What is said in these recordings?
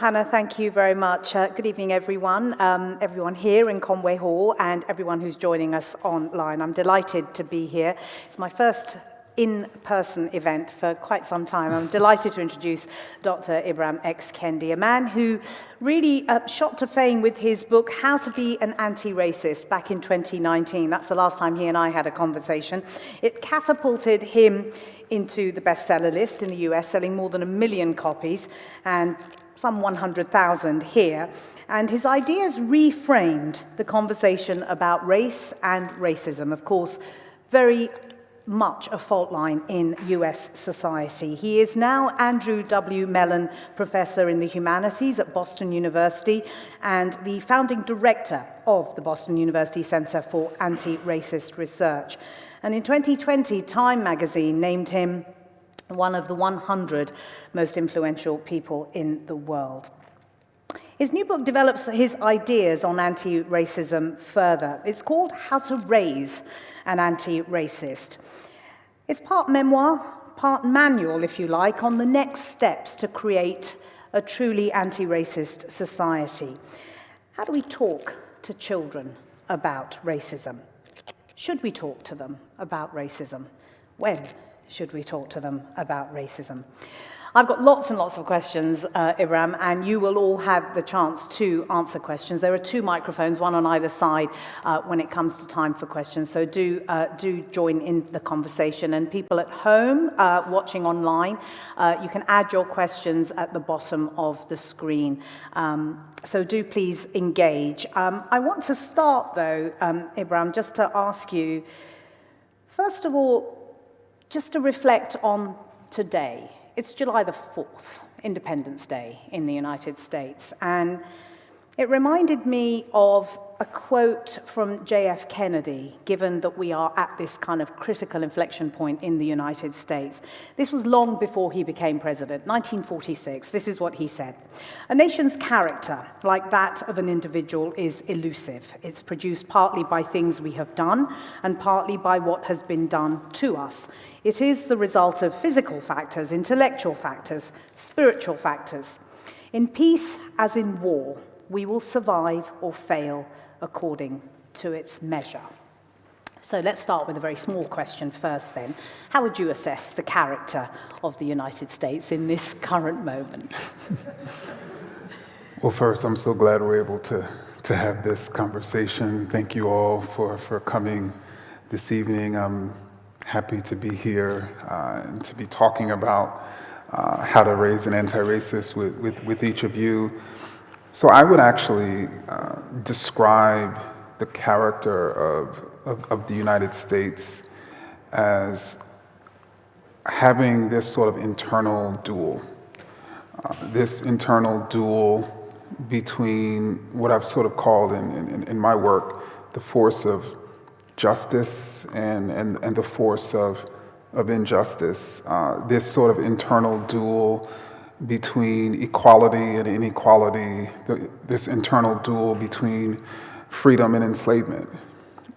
Hannah, thank you very much. Good evening, everyone. Everyone here in Conway Hall and everyone who's joining us online. I'm delighted to be here. It's my first in-person event for quite some time. I'm delighted to introduce Dr. Ibram X. Kendi, a man who really shot to fame with his book, How to Be an Anti-Racist, back in 2019. That's the last time he and I had a conversation. It catapulted him into the bestseller list in the US, selling more than 1 million copies and some 100,000 here. And his ideas reframed the conversation about race and racism. Of course, very much a fault line in US society. He is now Andrew W. Mellon Professor in the Humanities at Boston University and the founding director of the Boston University Center for Anti-Racist Research. And in 2020, Time magazine named him one of the 100 most influential people in the world. His new book develops his ideas on anti-racism further. It's called How to Raise an Anti-Racist. It's part memoir, part manual, if you like, on the next steps to create a truly anti-racist society. How do we talk to children about racism? Should we talk to them about racism? When should we talk to them about racism? I've got lots and lots of questions, Ibram, and you will all have the chance to answer questions. There are 2 microphones, one on either side, when it comes to time for questions. So do join in the conversation. And people at home watching online, you can add your questions at the bottom of the screen. So do please engage. I want to start, though, Ibram, just to ask you, first of all, just to reflect on today. It's July the 4th, Independence Day in the United States, and it reminded me of a quote from J.F. Kennedy, given that we are at this kind of critical inflection point in the United States. This was long before he became president, 1946. This is what he said. "A nation's character, like that of an individual, is elusive. It's produced partly by things we have done and partly by what has been done to us. It is the result of physical factors, intellectual factors, spiritual factors. In peace as in war, we will survive or fail according to its measure." So let's start with a very small question first then. How would you assess the character of the United States in this current moment? Well, first, I'm so glad we're able to have this conversation. Thank you all for coming this evening. I'm happy to be here and to be talking about how to raise an anti-racist with each of you. So I would actually describe the character of the United States as having this sort of internal duel. This internal duel between what I've sort of called in my work the force of justice and the force of injustice. This sort of internal duel between equality and inequality, this internal duel between freedom and enslavement.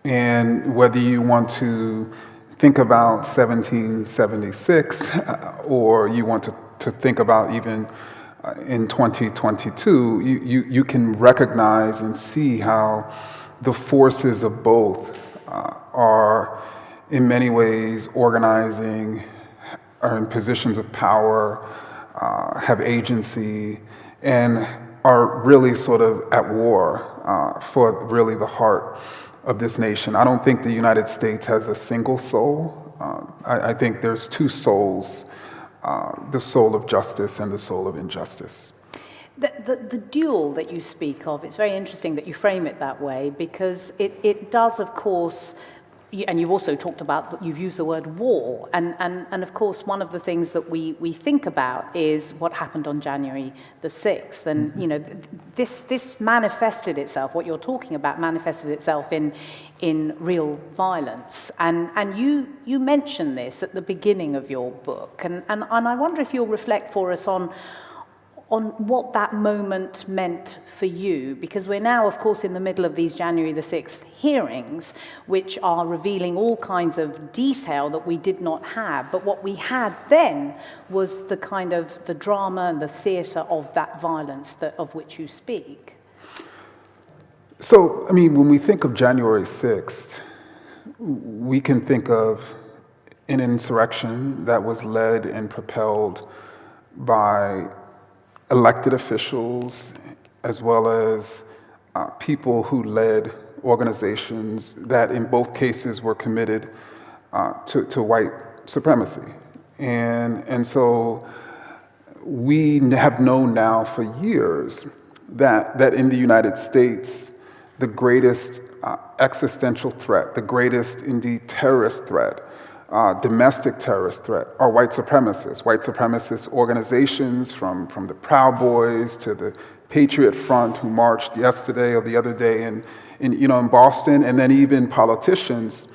And whether you want to think about 1776 or you want to think about even in 2022, you can recognize and see how the forces of both are in many ways organizing, are in positions of power, have agency, and are really sort of at war for really the heart of this nation. I don't think the United States has a single soul. I think there's 2 souls, the soul of justice and the soul of injustice. The duel that you speak of, it's very interesting that you frame it that way, because it does, of course, and you've also talked about, you've used the word war, and of course one of the things that we think about is what happened on January the 6th, and you know, this manifested itself, what you're talking about manifested itself in real violence, and you mention this at the beginning of your book, and I wonder if you'll reflect for us on on what that moment meant for you, because we're now, of course, in the middle of these January the 6th hearings, which are revealing all kinds of detail that we did not have. But what we had then was the kind of the drama and the theatre of that violence of which you speak. So, I mean, when we think of January 6th, we can think of an insurrection that was led and propelled by elected officials, as well as people who led organizations that in both cases were committed to white supremacy. And so we have known now for years that in the United States, the greatest existential threat, the greatest indeed terrorist threat, domestic terrorist threat are white supremacist organizations from the Proud Boys to the Patriot Front who marched yesterday or the other day in Boston, and then even politicians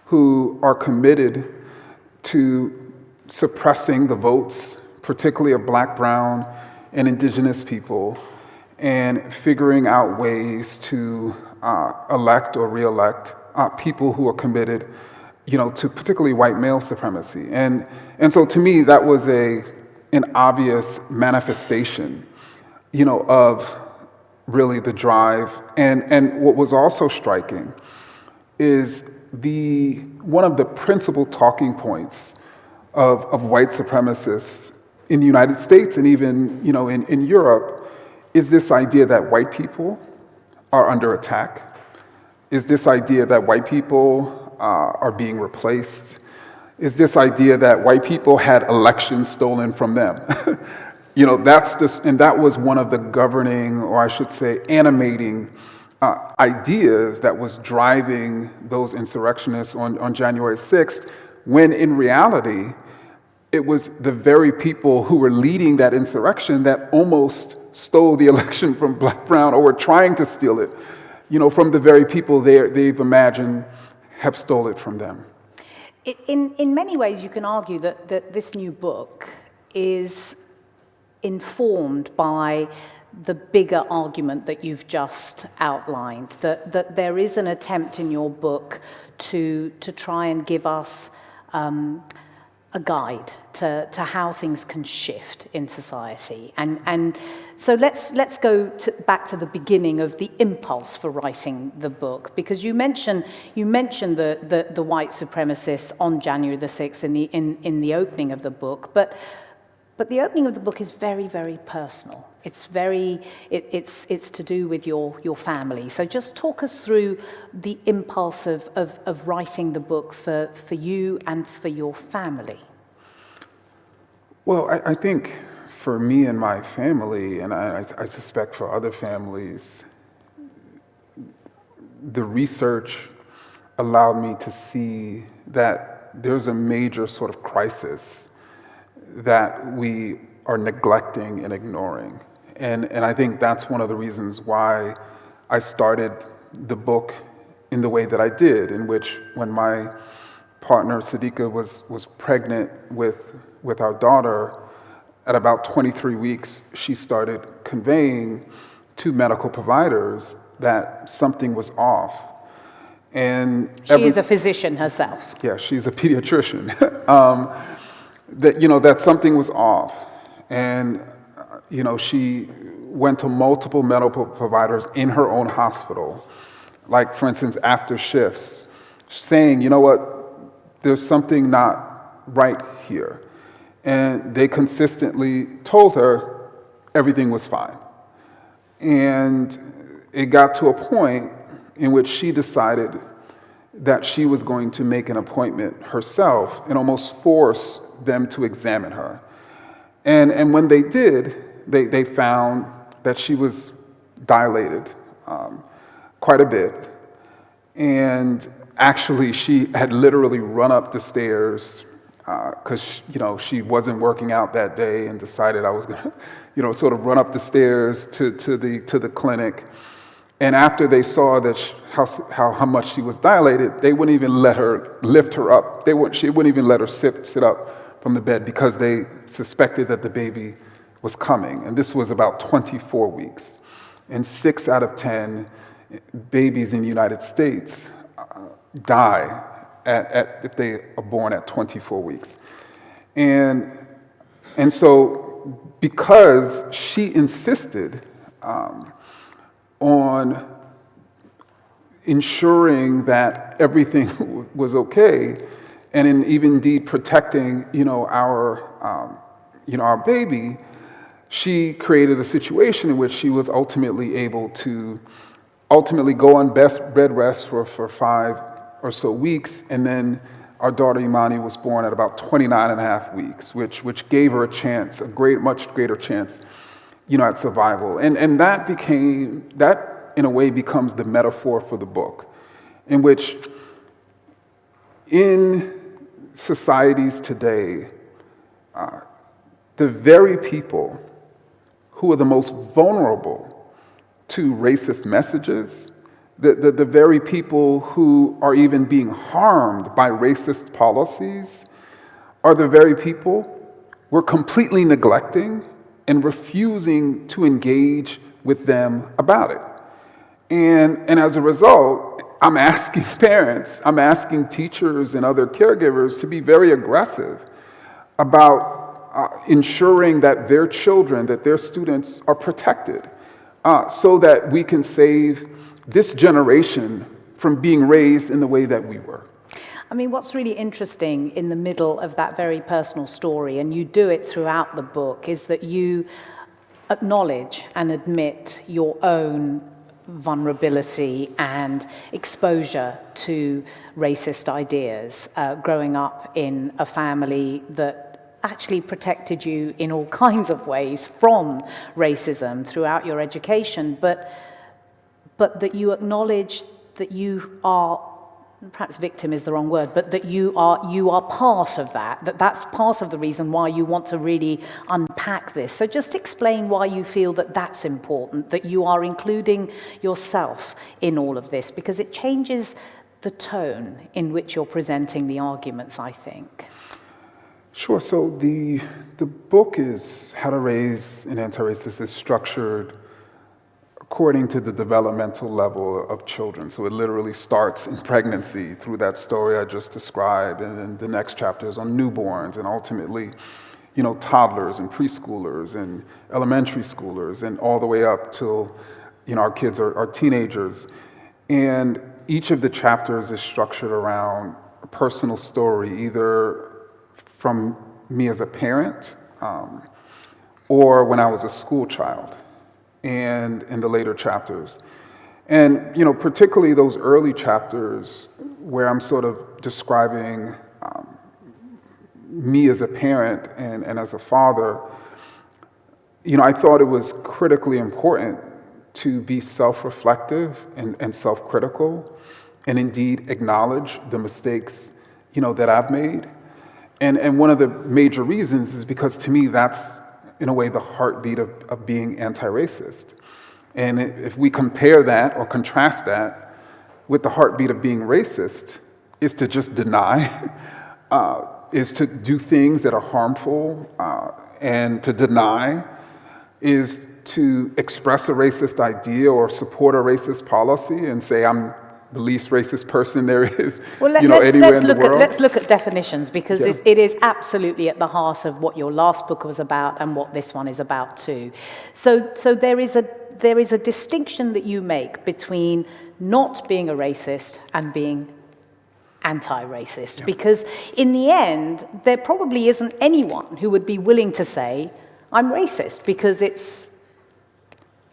who are committed to suppressing the votes, particularly of Black, brown, and indigenous people, and figuring out ways to elect or re-elect people who are committed to particularly white male supremacy. And so to me, that was an obvious manifestation, of really the drive. And what was also striking is one of the principal talking points of white supremacists in the United States and even, in Europe is this idea that white people are under attack, is this idea that white people are being replaced, is this idea that white people had elections stolen from them. And that was one of the governing, or I should say, animating ideas that was driving those insurrectionists on January 6th, when in reality, it was the very people who were leading that insurrection that almost stole the election from Black, brown, or were trying to steal it, from the very people they've imagined have stole it from them. In many ways, you can argue that this new book is informed by the bigger argument that you've just outlined, that there is an attempt in your book to try and give us a guide to how things can shift in society. And so let's go back to the beginning of the impulse for writing the book, because you mentioned the white supremacists on January the 6th in the opening of the book, but the opening of the book is very, very personal. It's to do with your family. So just talk us through the impulse of writing the book for you and for your family. Well, I think for me and my family, and I suspect for other families, the research allowed me to see that there's a major sort of crisis that we are neglecting and ignoring. And I think that's one of the reasons why I started the book in the way that I did, in which when my partner Sadiqa was pregnant with our daughter, at about 23 weeks, she started conveying to medical providers that something was off. And she is a physician herself. Yeah, she's a pediatrician. That something was off. And, she went to multiple medical providers in her own hospital, like, for instance, after shifts, saying, there's something not right here. And they consistently told her everything was fine. And it got to a point in which she decided that she was going to make an appointment herself and almost force them to examine her. And when they did, they found that she was dilated quite a bit. And actually, she had literally run up the stairs because she wasn't working out that day and decided I was going to sort of run up the stairs to the clinic. And after they saw that how much she was dilated, they wouldn't even let her lift her up. She wouldn't even let her sit up from the bed because they suspected that the baby was coming, and this was about 24 weeks. And 6 out of 10 babies in the United States die if they are born at 24 weeks. And so because she insisted on ensuring that everything was okay, and even indeed protecting, our baby, she created a situation in which she was ultimately able to go on bed rest for 5 or so weeks, and then our daughter Imani was born at about 29 and a half weeks, which gave her a chance, much greater chance, at survival. And that in a way becomes the metaphor for the book, in which in societies today, the very people who are the most vulnerable to racist messages, the very people who are even being harmed by racist policies, are the very people we're completely neglecting and refusing to engage with them about it. And as a result, I'm asking parents, I'm asking teachers and other caregivers to be very aggressive about ensuring that their children, that their students are protected, so that we can save this generation from being raised in the way that we were. I mean, what's really interesting in the middle of that very personal story, and you do it throughout the book, is that you acknowledge and admit your own vulnerability and exposure to racist ideas, growing up in a family that actually protected you in all kinds of ways from racism throughout your education, but that you acknowledge that you are, perhaps victim is the wrong word, but that you are part of that's part of the reason why you want to really unpack this. So just explain why you feel that that's important, that you are including yourself in all of this, because it changes the tone in which you're presenting the arguments, I think. Sure. So the book is How to Raise an Anti-Racist is structured according to the developmental level of children. So it literally starts in pregnancy through that story I just described, and then the next chapter is on newborns, and ultimately, toddlers and preschoolers and elementary schoolers, and all the way up till, our kids are teenagers. And each of the chapters is structured around a personal story, either from me as a parent, or when I was a school child, and in the later chapters. And, particularly those early chapters where I'm sort of describing me as a parent and as a father, I thought it was critically important to be self-reflective and self-critical, and indeed acknowledge the mistakes, that I've made. And one of the major reasons is because, to me, that's, in a way, the heartbeat of being anti-racist. And if we compare that or contrast that with the heartbeat of being racist, is to just deny, is to do things that are harmful, and to deny is to express a racist idea or support a racist policy and say, I'm the least racist person there is, anywhere in the world. Let's look at definitions, because it is absolutely at the heart of what your last book was about and what this one is about too. So there is a distinction that you make between not being a racist and being anti-racist, because in the end, there probably isn't anyone who would be willing to say, I'm racist, because it's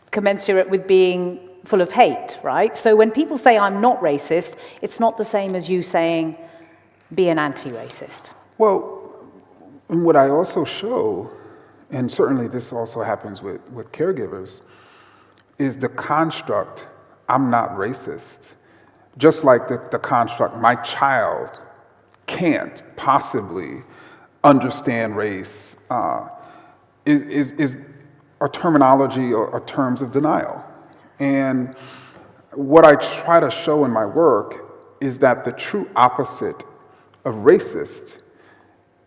commensurate with being full of hate, right? So when people say I'm not racist, it's not the same as you saying be an anti-racist. Well, what I also show, and certainly this also happens with caregivers, is the construct, I'm not racist. Just like the construct, my child can't possibly understand race, is our terminology or terms of denial. And what I try to show in my work is that the true opposite of racist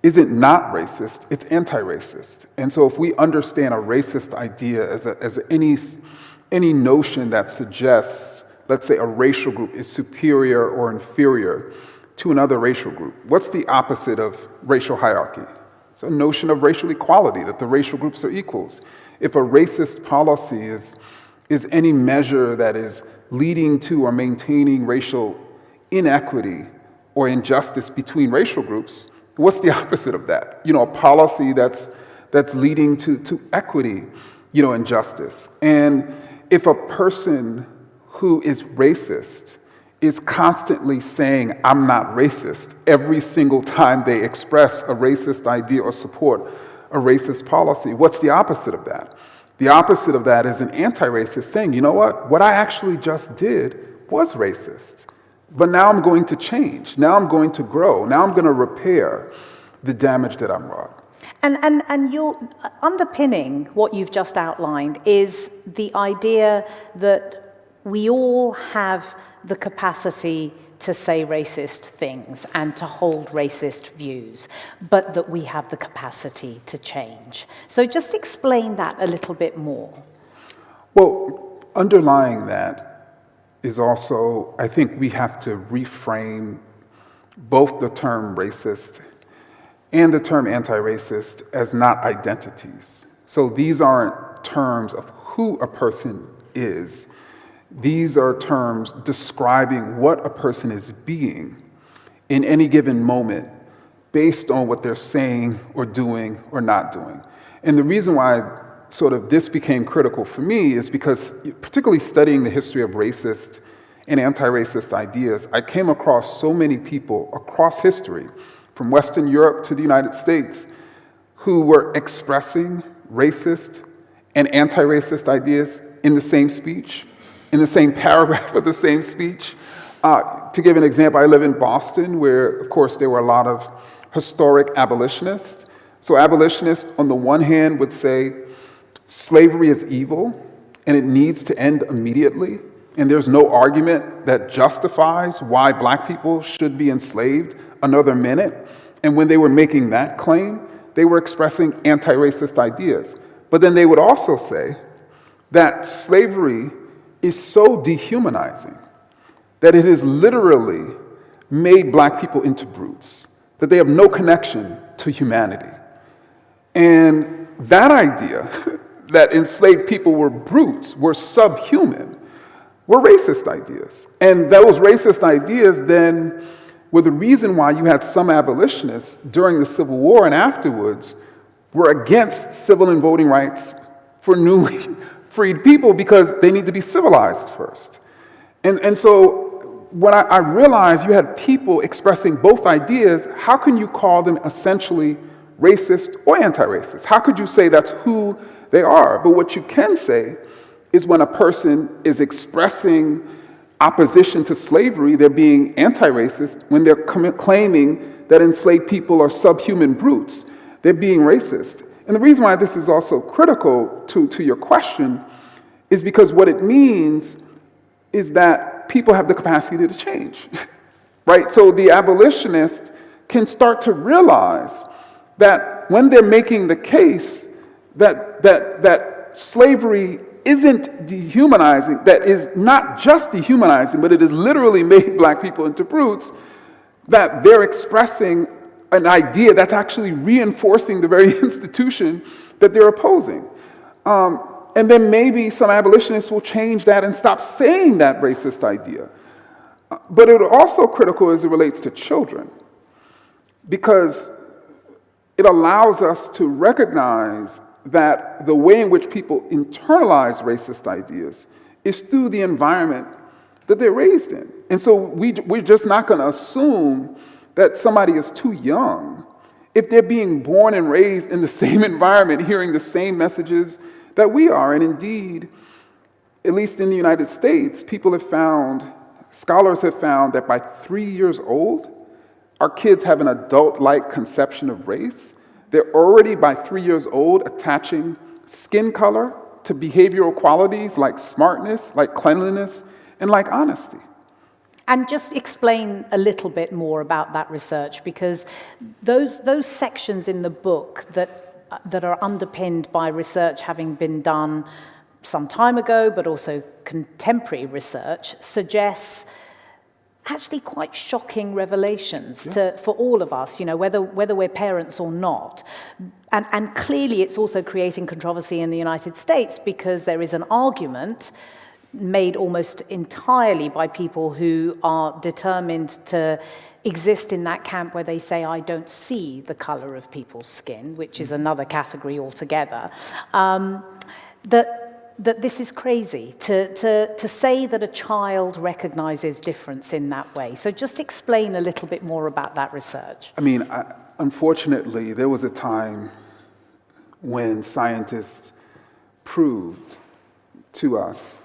isn't not racist, it's anti-racist. And so if we understand a racist idea as any notion that suggests, let's say, a racial group is superior or inferior to another racial group, what's the opposite of racial hierarchy? It's a notion of racial equality, that the racial groups are equals. If a racist policy is any measure that is leading to or maintaining racial inequity or injustice between racial groups, what's the opposite of that? A policy that's leading to equity, and justice. And if a person who is racist is constantly saying, I'm not racist, every single time they express a racist idea or support a racist policy, what's the opposite of that? The opposite of that is an anti-racist saying, you know what I actually just did was racist, but now I'm going to change, now I'm going to grow, now I'm going to repair the damage that I'm wrought. And you're underpinning what you've just outlined is the idea that we all have the capacity to say racist things and to hold racist views, but that we have the capacity to change. So just explain that a little bit more. Well, underlying that is also, I think we have to reframe both the term racist and the term anti-racist as not identities. So these aren't terms of who a person is. These are terms describing what a person is being in any given moment based on what they're saying or doing or not doing. And the reason why sort of this became critical for me is because, particularly studying the history of racist and anti-racist ideas, I came across so many people across history, from Western Europe to the United States, who were expressing racist and anti-racist ideas in the same speech, in the same paragraph of the same speech. To give an example, I live in Boston, where, of course, there were a lot of historic abolitionists. So abolitionists, on the one hand, would say slavery is evil and it needs to end immediately, and there's no argument that justifies why Black people should be enslaved another minute. And when they were making that claim, they were expressing anti-racist ideas. But then they would also say that slavery is so dehumanizing that it has literally made Black people into brutes, that they have no connection to humanity. And that idea that enslaved people were brutes, were subhuman, were racist ideas. And those racist ideas then were the reason why you had some abolitionists during the Civil War and afterwards were against civil and voting rights for newly freed people, because they need to be civilized first. And so when I realized you had people expressing both ideas, how can you call them essentially racist or anti-racist? How could you say that's who they are? But what you can say is when a person is expressing opposition to slavery, they're being anti-racist. When they're claiming that enslaved people are subhuman brutes, they're being racist. And the reason why this is also critical to your question is because what it means is that people have the capacity to change, right? So the abolitionist can start to realize that when they're making the case that slavery isn't dehumanizing, that is not just dehumanizing, but it has literally made Black people into brutes, that they're expressing an idea that's actually reinforcing the very institution that they're opposing. And then maybe some abolitionists will change that and stop saying that racist idea. But it also critical as it relates to children, because it allows us to recognize that the way in which people internalize racist ideas is through the environment that they're raised in. And so we're just not going to assume that somebody is too young if they're being born and raised in the same environment, hearing the same messages that we are. And indeed, at least in the United States, scholars have found that by 3 years old, our kids have an adult-like conception of race. They're already, by 3 years old, attaching skin color to behavioral qualities like smartness, like cleanliness, and like honesty. And just explain a little bit more about that research, because those sections in the book that are underpinned by research having been done some time ago, but also contemporary research, suggests actually quite shocking revelations for all of us, whether we're parents or not. And clearly it's also creating controversy in the United States, because there is an argument made almost entirely by people who are determined to exist in that camp where they say, I don't see the color of people's skin, which is another category altogether, that this is crazy to say that a child recognizes difference in that way. So just explain a little bit more about that research. I mean, unfortunately, there was a time when scientists proved to us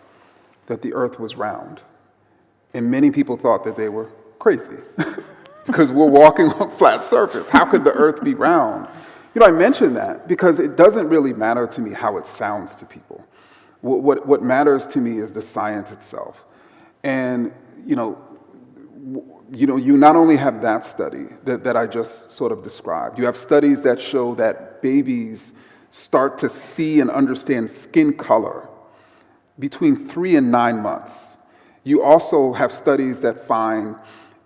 that the earth was round. And many people thought that they were crazy because we're walking on a flat surface. How could the earth be round? I mention that because it doesn't really matter to me how it sounds to people. What matters to me is the science itself. And, you not only have that study that I just sort of described, you have studies that show that babies start to see and understand skin color between 3 and 9 months. You also have studies that find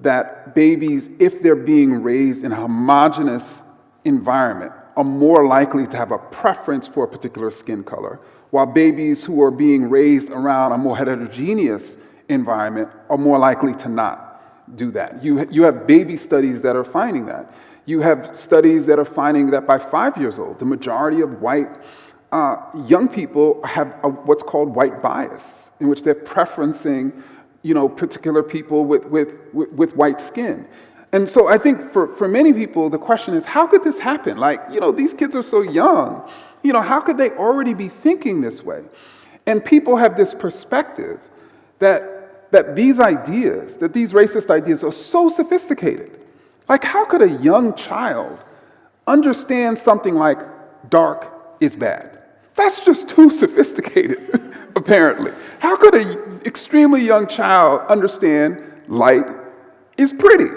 that babies, if they're being raised in a homogeneous environment, are more likely to have a preference for a particular skin color, while babies who are being raised around a more heterogeneous environment are more likely to not do that. You have baby studies that are finding that. You have studies that are finding that by 5 years old, the majority of white young people have what's called white bias, in which they're preferencing, particular people with white skin. And so I think for many people, the question is, how could this happen? These kids are so young. How could they already be thinking this way? And people have this perspective that these ideas, that these racist ideas are so sophisticated. How could a young child understand something like dark is bad? That's just too sophisticated, apparently. How could an extremely young child understand light is pretty?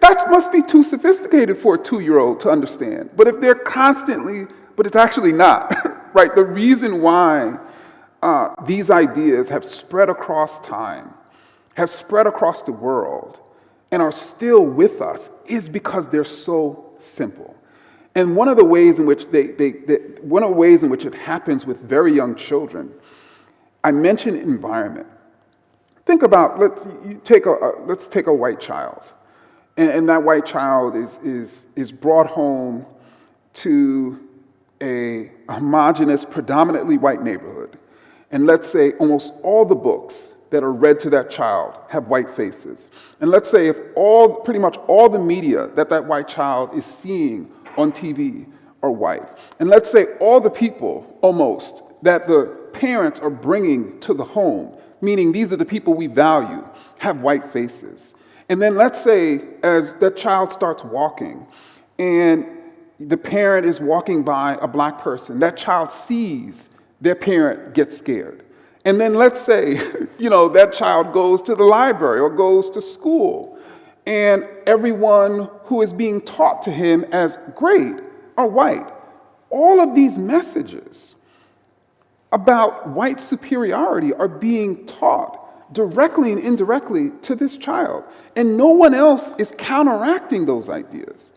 That must be too sophisticated for a 2-year-old to understand. But if they're constantly, but it's actually not, right? The reason why these ideas have spread across time, have spread across the world, and are still with us is because they're so simple. And one of the ways in which it happens with very young children, I mentioned environment. Think about let's take a white child, and that white child is brought home to a homogeneous, predominantly white neighborhood, and let's say almost all the books that are read to that child have white faces, and let's say if pretty much all the media that white child is seeing on TV are white. And let's say all the people, almost, that the parents are bringing to the home, meaning these are the people we value, have white faces. And then let's say as that child starts walking and the parent is walking by a black person, that child sees their parent get scared. And then let's say, that child goes to the library or goes to school, and everyone who is being taught to him as great are white. All of these messages about white superiority are being taught directly and indirectly to this child. And no one else is counteracting those ideas.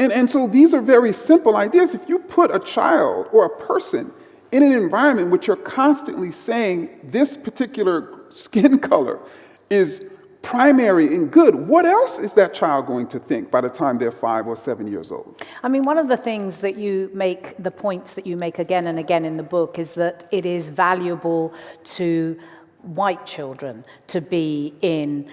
And so these are very simple ideas. If you put a child or a person in an environment in which you're constantly saying this particular skin color is primary and good, what else is that child going to think by the time they're 5 or 7 years old? I mean, one of the things that you make, the points that you make again and again in the book, is that it is valuable to white children to be in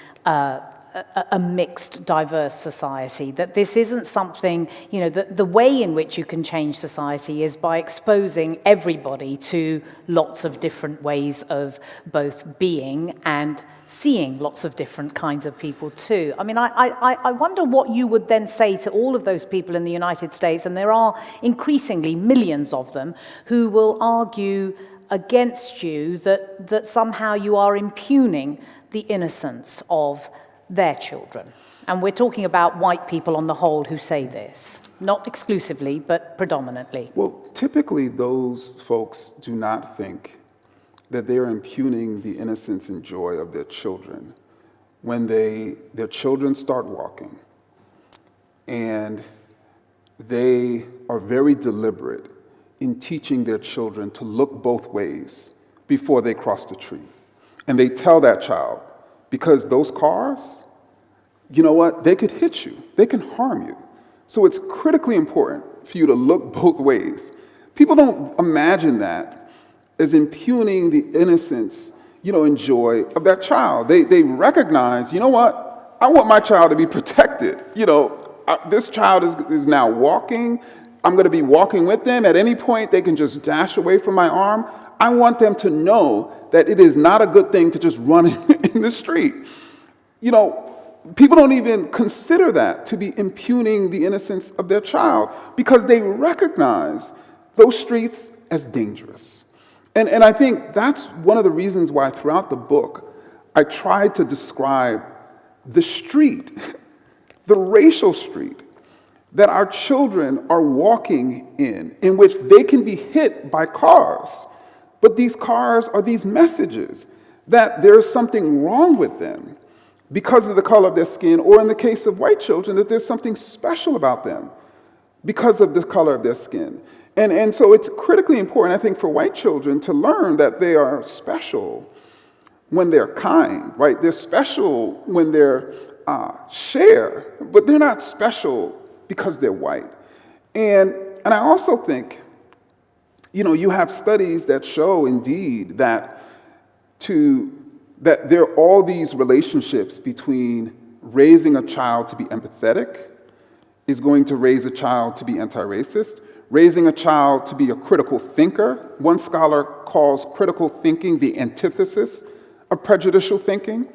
a mixed, diverse society, that this isn't something, the way in which you can change society is by exposing everybody to lots of different ways of both being and seeing lots of different kinds of people too. I mean, I wonder what you would then say to all of those people in the United States, and there are increasingly millions of them, who will argue against you that somehow you are impugning the innocence of their children? And we're talking about white people on the whole who say this, not exclusively, but predominantly. Well, typically those folks do not think that they're impugning the innocence and joy of their children when their children start walking, and they are very deliberate in teaching their children to look both ways before they cross the street. And they tell that child, because those cars, you know what, they could hit you, they can harm you. So it's critically important for you to look both ways. People don't imagine that as impugning the innocence, and joy of that child. They recognize, you know what, I want my child to be protected. This child is now walking. I'm going to be walking with them. At any point, they can just dash away from my arm. I want them to know that it is not a good thing to just run in the street. People don't even consider that to be impugning the innocence of their child because they recognize those streets as dangerous. And I think that's one of the reasons why throughout the book, I tried to describe the street, the racial street, that our children are walking in which they can be hit by cars. But these cars are these messages that there's something wrong with them because of the color of their skin, or in the case of white children, that there's something special about them because of the color of their skin. And so it's critically important, I think, for white children to learn that they are special when they're kind, right? They're special when they're share, but they're not special because they're white. And I also think, you have studies that show indeed that there are all these relationships between raising a child to be empathetic is going to raise a child to be anti-racist, raising a child to be a critical thinker. One scholar calls critical thinking the antithesis of prejudicial thinking.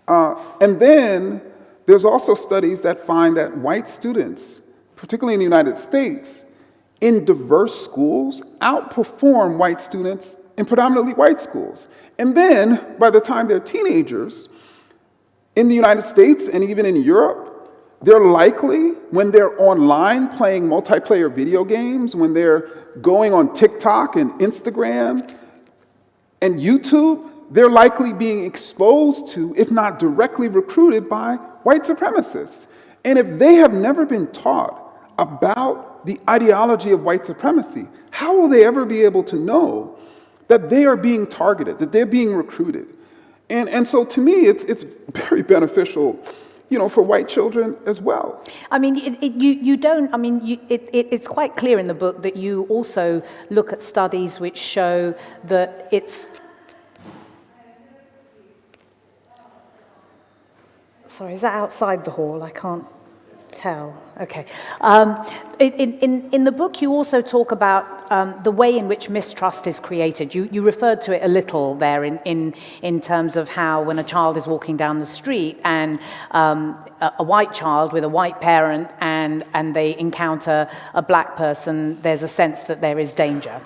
And then there's also studies that find that white students, particularly in the United States, in diverse schools, outperform white students in predominantly white schools. And then, by the time they're teenagers, in the United States and even in Europe, they're likely, when they're online playing multiplayer video games, when they're going on TikTok and Instagram and YouTube, they're likely being exposed to, if not directly recruited by, white supremacists. And if they have never been taught about the ideology of white supremacy, how will they ever be able to know that they are being targeted, that they're being recruited? And so to me, it's very beneficial, for white children as well. I mean, it's quite clear in the book that you also look at studies which show that it's... Sorry, is that outside the hall? I can't tell. Okay. In the book, you also talk about the way in which mistrust is created. You referred to it a little there in terms of how when a child is walking down the street and a white child with a white parent and they encounter a black person, there's a sense that there is danger.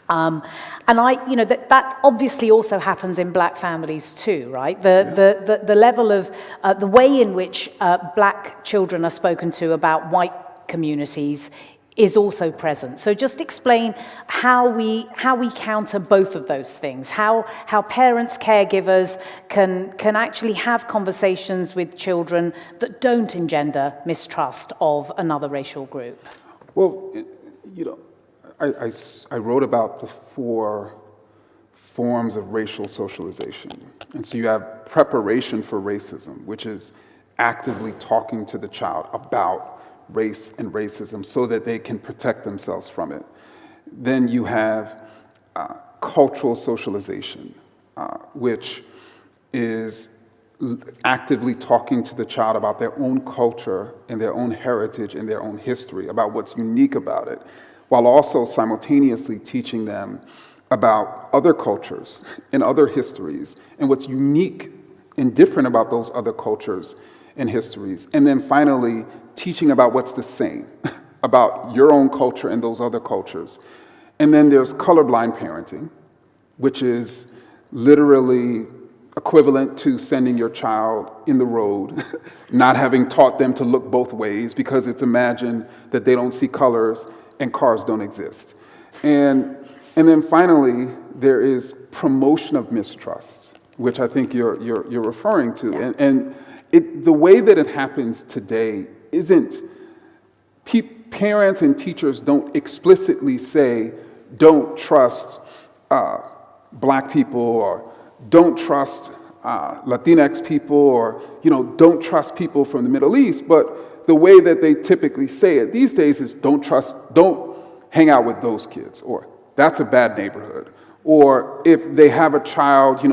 And that obviously also happens in black families too, right? The level of the way in which black children are spoken to about white communities is also present. So just explain how we counter both of those things. How parents, caregivers can actually have conversations with children that don't engender mistrust of another racial group. Well, I wrote about the 4 forms of racial socialization. And so you have preparation for racism, which is actively talking to the child about race and racism so that they can protect themselves from it. Then you have cultural socialization, which is actively talking to the child about their own culture and their own heritage and their own history, about what's unique about it, while also simultaneously teaching them about other cultures and other histories and what's unique and different about those other cultures and histories. And then finally, teaching about what's the same about your own culture and those other cultures. And then there's colorblind parenting, which is literally equivalent to sending your child in the road, not having taught them to look both ways because it's imagined that they don't see colors and cars don't exist. And then finally, there is promotion of mistrust, which I think you're referring to. Yeah. And the way that it happens today isn't, parents and teachers don't explicitly say, don't trust black people, or don't trust Latinx people, or don't trust people from the Middle East. But the way that they typically say it these days is don't hang out with those kids, or that's a bad neighborhood. Or if they have a child,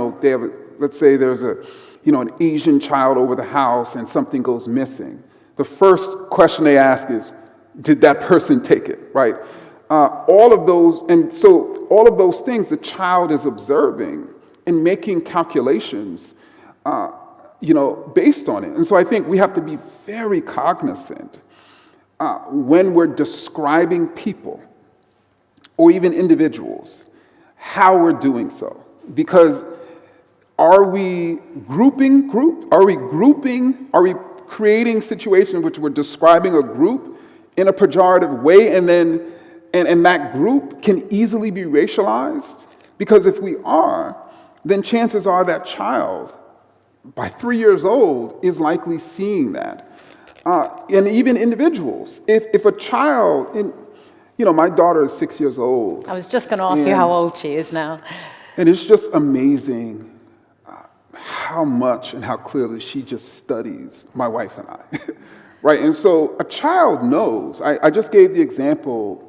let's say there's an Asian child over the house and something goes missing. The first question they ask is, did that person take it, right? All of those things the child is observing and making calculations, based on it. And so I think we have to be very cognizant when we're describing people or even individuals, how we're doing so. Because are we creating situations in which we're describing a group in a pejorative way, and that group can easily be racialized? Because if we are, then chances are that child, by 3 years old, is likely seeing that. And even individuals. If a child, my daughter is 6 years old. I was just going to ask you how old she is now. And it's just amazing how much and how clearly she just studies my wife and I, right? And so a child knows. I just gave the example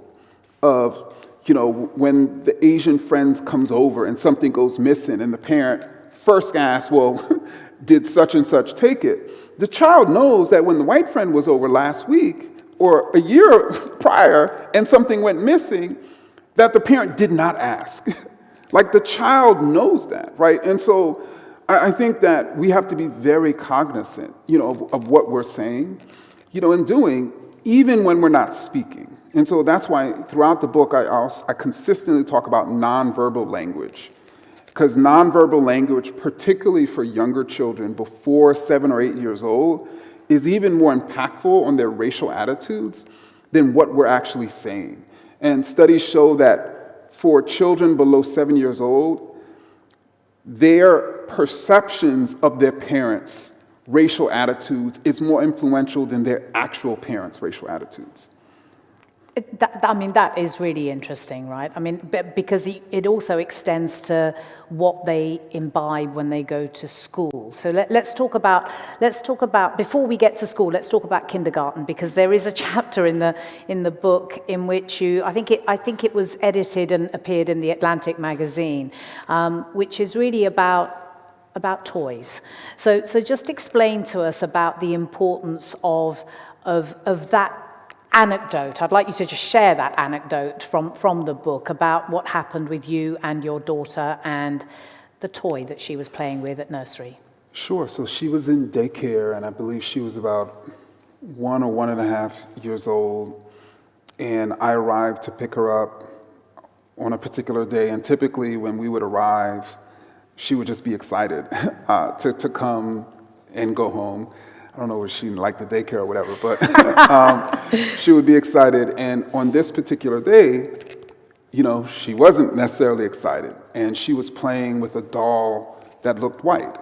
of, when the Asian friend comes over and something goes missing and the parent first asks, well, did such and such take it? The child knows that when the white friend was over last week or a year prior and something went missing, that the parent did not ask. Like, the child knows that, right? And so I think that we have to be very cognizant, of what we're saying, and doing, even when we're not speaking. And so that's why throughout the book, I consistently talk about nonverbal language. Because nonverbal language, particularly for younger children before 7 or 8 years old, is even more impactful on their racial attitudes than what we're actually saying. And studies show that for children below 7 years old, their perceptions of their parents' racial attitudes is more influential than their actual parents' racial attitudes. That is really interesting, right? Because it also extends to what they imbibe when they go to school. So let's talk about, before we get to school, let's talk about kindergarten, because there is a chapter in the book in which I think it was edited and appeared in the Atlantic magazine, which is really about toys. So just explain to us about the importance of that anecdote. I'd like you to just share that anecdote from the book about what happened with you and your daughter and the toy that she was playing with at nursery. Sure. So she was in daycare, and I believe she was about 1 or 1.5 years old. And I arrived to pick her up on a particular day. And typically when we would arrive, she would just be excited to come and go home. I don't know if she liked the daycare or whatever, but she would be excited. And on this particular day, she wasn't necessarily excited. And she was playing with a doll that looked white.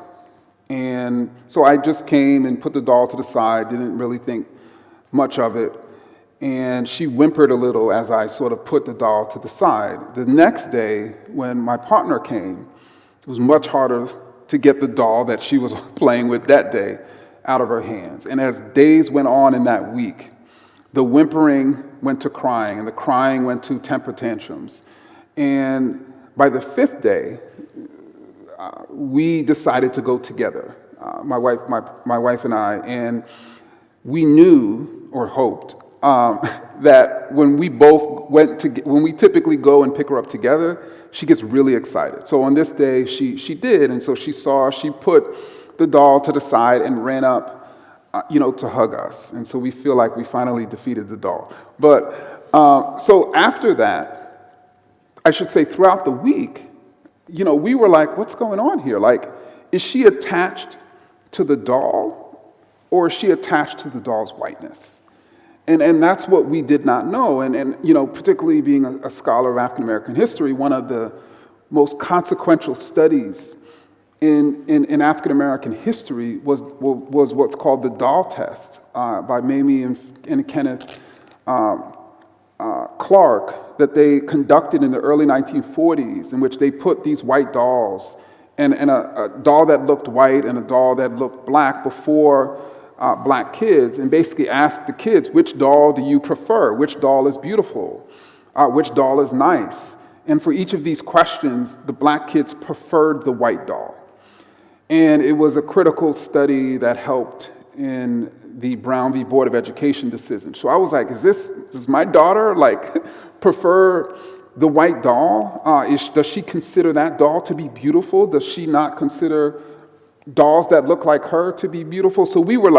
And so I just came and put the doll to the side, didn't really think much of it. And she whimpered a little as I sort of put the doll to the side. The next day, when my partner came, it was much harder to get the doll that she was playing with that day out of her hands. And as days went on in that week, the whimpering went to crying, and the crying went to temper tantrums. And by the 5th day, we decided to go together, my wife and I, and we knew or hoped that when we typically go and pick her up together, she gets really excited. So on this day, she did, and so she put the doll to the side and ran up, to hug us. And so we feel like we finally defeated the doll. But so after that, I should say throughout the week, we were like, what's going on here? Like, is she attached to the doll, or is she attached to the doll's whiteness? And that's what we did not know. And you know, particularly being a scholar of African American history, one of the most consequential studies in African American history was what's called the doll test by Mamie and Kenneth Clark, that they conducted in the early 1940s, in which they put these white dolls and a doll that looked white and a doll that looked black before black kids, and basically asked the kids, which doll do you prefer? Which doll is beautiful? Which doll is nice? And for each of these questions, the black kids preferred the white doll. And it was a critical study that helped in the Brown v. Board of Education decision. So I was like, does my daughter prefer the white doll? Does she consider that doll to be beautiful? Does she not consider dolls that look like her to be beautiful? So we were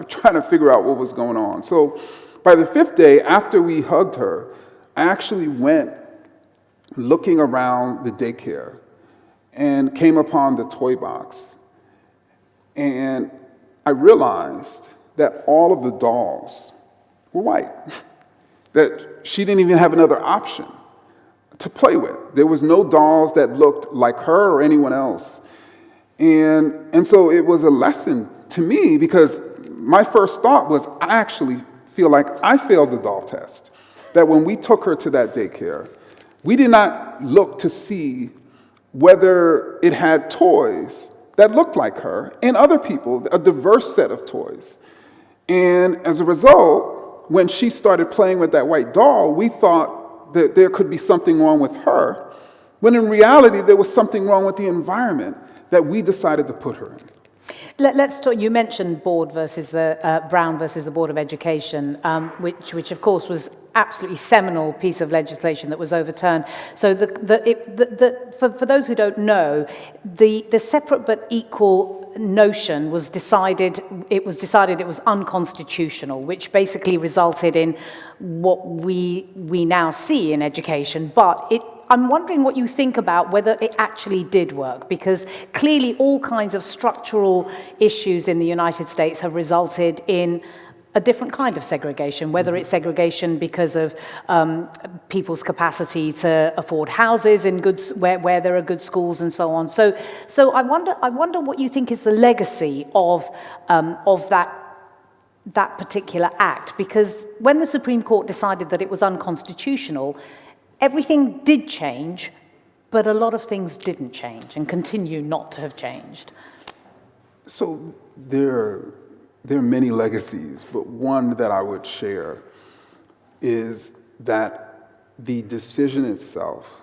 trying to figure out what was going on. So by the 5th day, after we hugged her, I actually went looking around the daycare and came upon the toy box. And I realized that all of the dolls were white, that she didn't even have another option to play with. There was no dolls that looked like her or anyone else. And so it was a lesson to me, because my first thought was, I actually feel like I failed the doll test. That when we took her to that daycare, we did not look to see whether it had toys that looked like her and other people, a diverse set of toys. And as a result, when she started playing with that white doll, we thought that there could be something wrong with her, when in reality, there was something wrong with the environment that we decided to put her in. Let's talk. You mentioned Brown versus the Board of Education, which of course was absolutely seminal piece of legislation that was overturned. So for those who don't know, the separate but equal notion was decided. It was unconstitutional, which basically resulted in what we now see in education. But I'm wondering what you think about whether it actually did work, because clearly all kinds of structural issues in the United States have resulted in a different kind of segregation, whether it's segregation because of people's capacity to afford houses in where there are good schools and so on. So I wonder what you think is the legacy of that particular act, because when the Supreme Court decided that it was unconstitutional, everything did change, but a lot of things didn't change and continue not to have changed. So there are many legacies, but one that I would share is that the decision itself,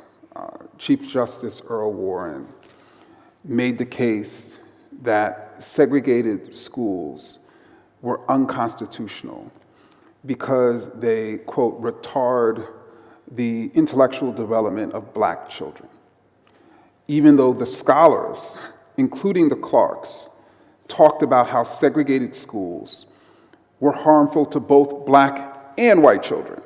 Chief Justice Earl Warren made the case that segregated schools were unconstitutional because they, quote, retard the intellectual development of black children, even though the scholars, including the Clarks, talked about how segregated schools were harmful to both black and white children.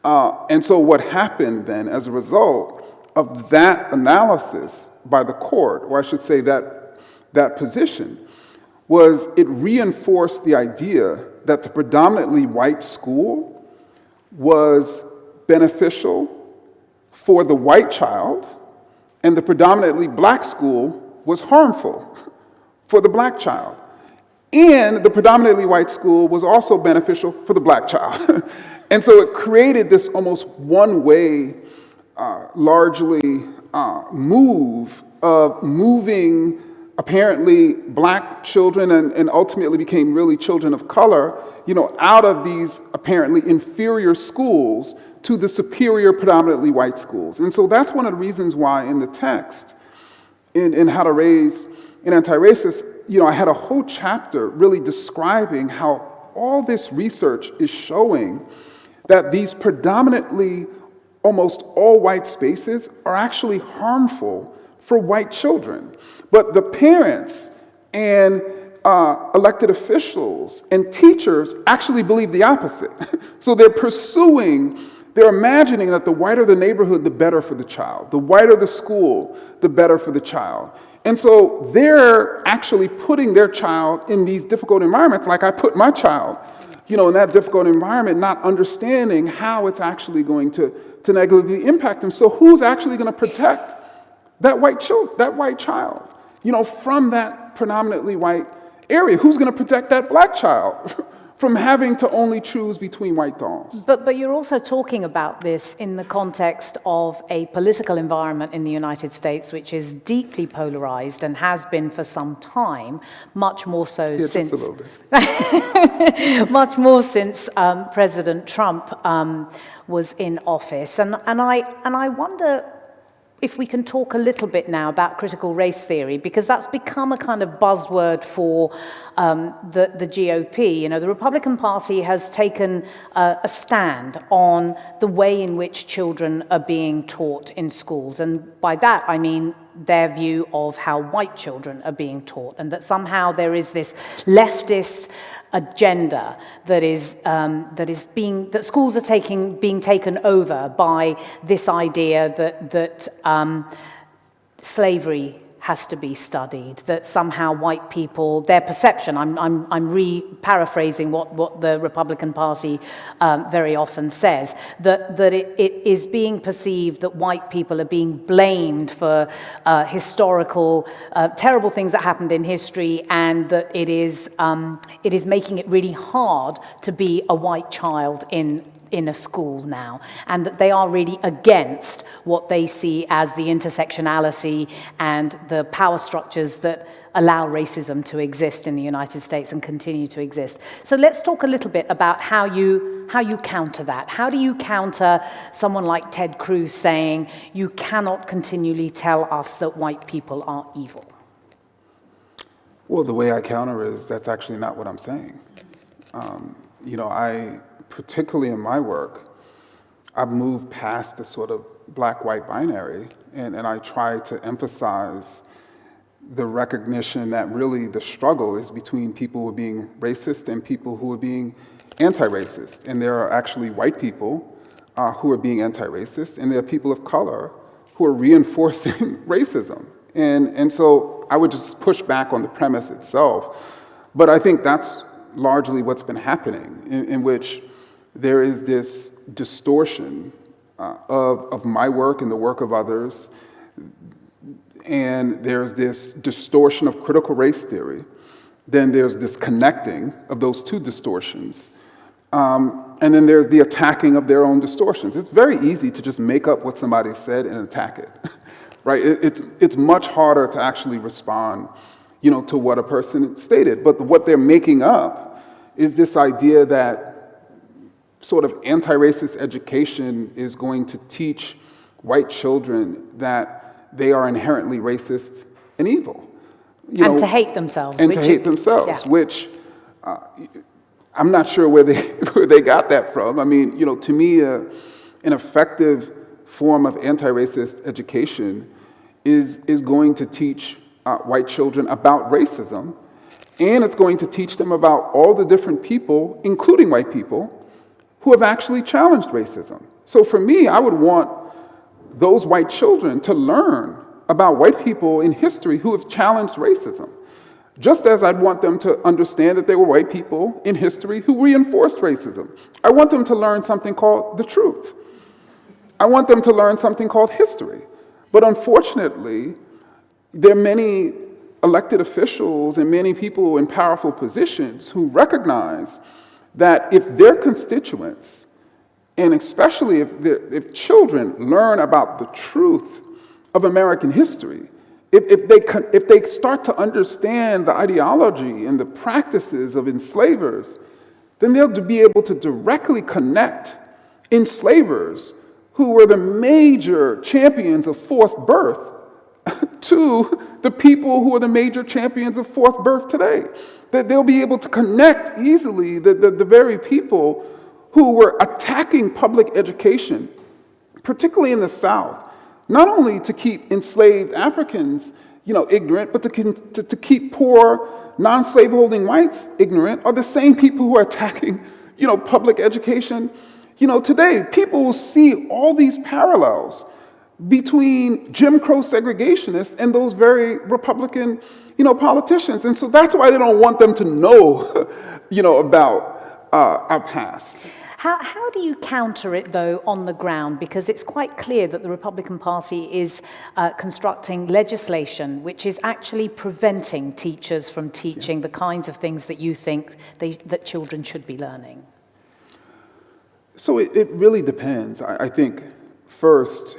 And so what happened then as a result of that analysis by the court, or I should say that position, was it reinforced the idea that the predominantly white school was beneficial for the white child, and the predominantly black school was harmful for the black child. And the predominantly white school was also beneficial for the black child. And so it created this almost one-way, largely move of moving apparently black children and ultimately became really children of color, out of these apparently inferior schools to the superior predominantly white schools. And so that's one of the reasons why in the text, in How to Raise an Antiracist, I had a whole chapter really describing how all this research is showing that these predominantly almost all white spaces are actually harmful for white children. But the parents and elected officials and teachers actually believe the opposite. So they're imagining that the whiter the neighborhood, the better for the child. The whiter the school, the better for the child. And so they're actually putting their child in these difficult environments, like I put my child, in that difficult environment, not understanding how it's actually going to negatively impact them. So who's actually going to protect that white child, from that predominantly white area? Who's going to protect that black child from having to only choose between white dolls? But you're also talking about this in the context of a political environment in the United States which is deeply polarized and has been for some time, much more so since just a little bit. much more since President Trump was in office. And I wonder if we can talk a little bit now about critical race theory, because that's become a kind of buzzword for the GOP. The Republican Party has taken a stand on the way in which children are being taught in schools. And by that, I mean their view of how white children are being taught, and that somehow there is this leftist agenda that schools are being taken over by this idea that slavery has to be studied, that somehow white people, their perception, I'm paraphrasing what the Republican Party very often says, that it is being perceived that white people are being blamed for historical, terrible things that happened in history, and that it is making it really hard to be a white child in a school now, and that they are really against what they see as the intersectionality and the power structures that allow racism to exist in the United States and continue to exist. So let's talk a little bit about how you counter that. How do you counter someone like Ted Cruz saying, you cannot continually tell us that white people are evil? Well, the way I counter is that's actually not what I'm saying. Particularly in my work, I've moved past the sort of black-white binary, and I try to emphasize the recognition that really the struggle is between people who are being racist and people who are being anti-racist. And there are actually white people who are being anti-racist, and there are people of color who are reinforcing racism. And so I would just push back on the premise itself. But I think that's largely what's been happening, in which there is this distortion of my work and the work of others, and there's this distortion of critical race theory. Then there's this connecting of those two distortions, and then there's the attacking of their own distortions. It's very easy to just make up what somebody said and attack it, right? It's much harder to actually respond, to what a person stated. But what they're making up is this idea that sort of anti-racist education is going to teach white children that they are inherently racist and evil. And to hate themselves. Which I'm not sure where they got that from. I mean, to me, an effective form of anti-racist education is going to teach white children about racism, and it's going to teach them about all the different people, including white people, who have actually challenged racism. So for me, I would want those white children to learn about white people in history who have challenged racism, just as I'd want them to understand that there were white people in history who reinforced racism. I want them to learn something called the truth. I want them to learn something called history. But unfortunately, there are many elected officials and many people in powerful positions who recognize that if their constituents, and especially if children learn about the truth of American history, if they start to understand the ideology and the practices of enslavers, then they'll be able to directly connect enslavers who were the major champions of forced birth to the people who are the major champions of forced birth today. That they'll be able to connect easily the very people who were attacking public education, particularly in the South, not only to keep enslaved Africans, ignorant, but to keep poor, non-slaveholding whites ignorant, are the same people who are attacking, public education, today. People will see all these parallels between Jim Crow segregationists and those very Republican, politicians. And so that's why they don't want them to know, about our past. How do you counter it, though, on the ground? Because it's quite clear that the Republican Party is constructing legislation which is actually preventing teachers from teaching the kinds of things that you think that children should be learning. So it really depends. I think, first,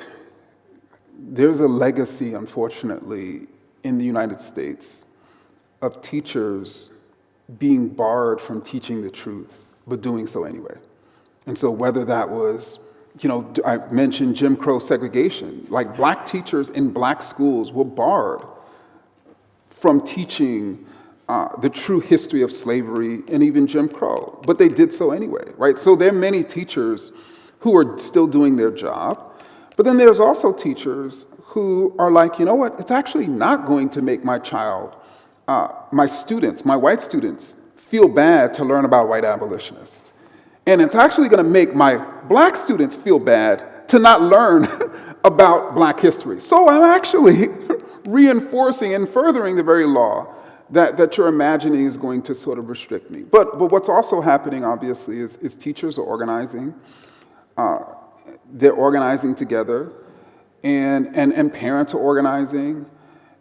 there's a legacy, unfortunately, in the United States of teachers being barred from teaching the truth, but doing so anyway. And so whether that was, I mentioned Jim Crow segregation, like black teachers in black schools were barred from teaching the true history of slavery and even Jim Crow, but they did so anyway, right? So there are many teachers who are still doing their job, but then there's also teachers who are like, you know what, it's actually not going to make my child, my students, my white students, feel bad to learn about white abolitionists. And it's actually going to make my black students feel bad to not learn about black history. So I'm actually reinforcing and furthering the very law that you're imagining is going to sort of restrict me. But what's also happening, obviously, is teachers are organizing. They're organizing together, and parents are organizing.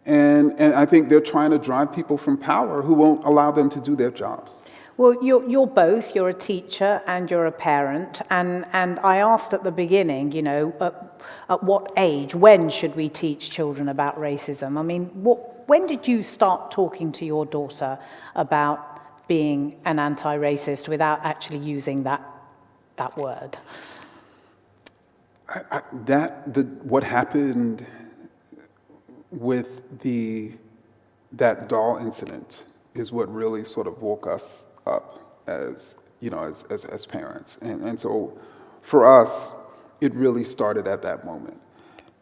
And I think they're trying to drive people from power who won't allow them to do their jobs. Well, you're both. You're a teacher and you're a parent. And I asked at the beginning, at what age, when should we teach children about racism? I mean, when did you start talking to your daughter about being an anti-racist without actually using that word? What happened with that doll incident is what really sort of woke us up as parents. And so for us, it really started at that moment.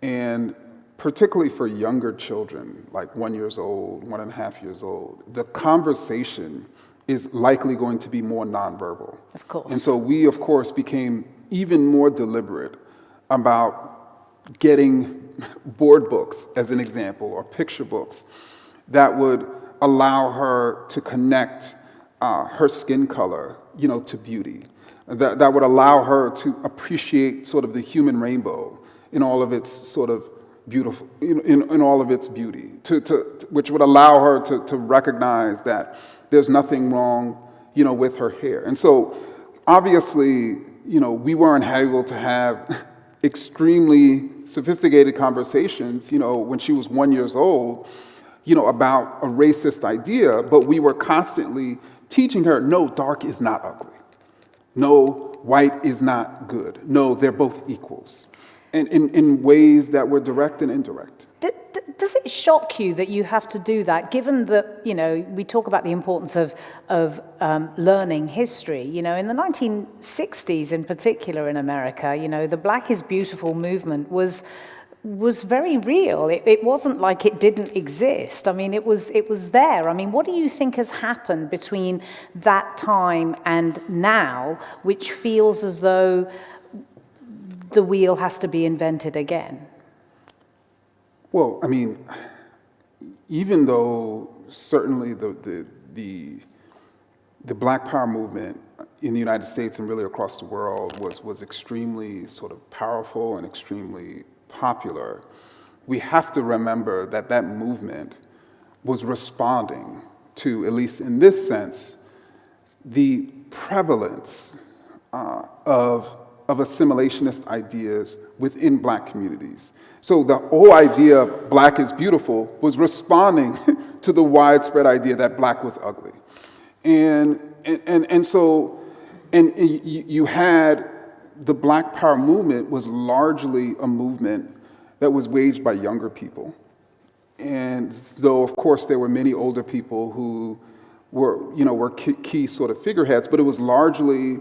And particularly for younger children, like 1 year old, 1.5 years old, the conversation is likely going to be more nonverbal. Of course. And so we, of course, became even more deliberate about getting board books, as an example, or picture books that would allow her to connect her skin color, to beauty. That would allow her to appreciate sort of the human rainbow in all of its sort of beautiful, in all of its beauty, which would allow her to recognize that there's nothing wrong, with her hair. And so, obviously, we weren't able to have extremely sophisticated conversations, when she was 1 year old, about a racist idea, but we were constantly teaching her, no, dark is not ugly. No, white is not good. No, they're both equals. And in ways that were direct and indirect. Does it shock you that you have to do that, given that, we talk about the importance of learning history? In the 1960s in particular in America, the Black is Beautiful movement was very real. It wasn't like it didn't exist. I mean, it was there. I mean, what do you think has happened between that time and now, which feels as though the wheel has to be invented again? Well, I mean, even though certainly the Black Power movement in the United States and really across the world was extremely sort of powerful and extremely popular, we have to remember that movement was responding to, at least in this sense, the prevalence of assimilationist ideas within Black communities. So the whole idea of Black is beautiful was responding to the widespread idea that Black was ugly. And so you had the Black Power movement was largely a movement that was waged by younger people. And though, of course, there were many older people who were key sort of figureheads, but it was largely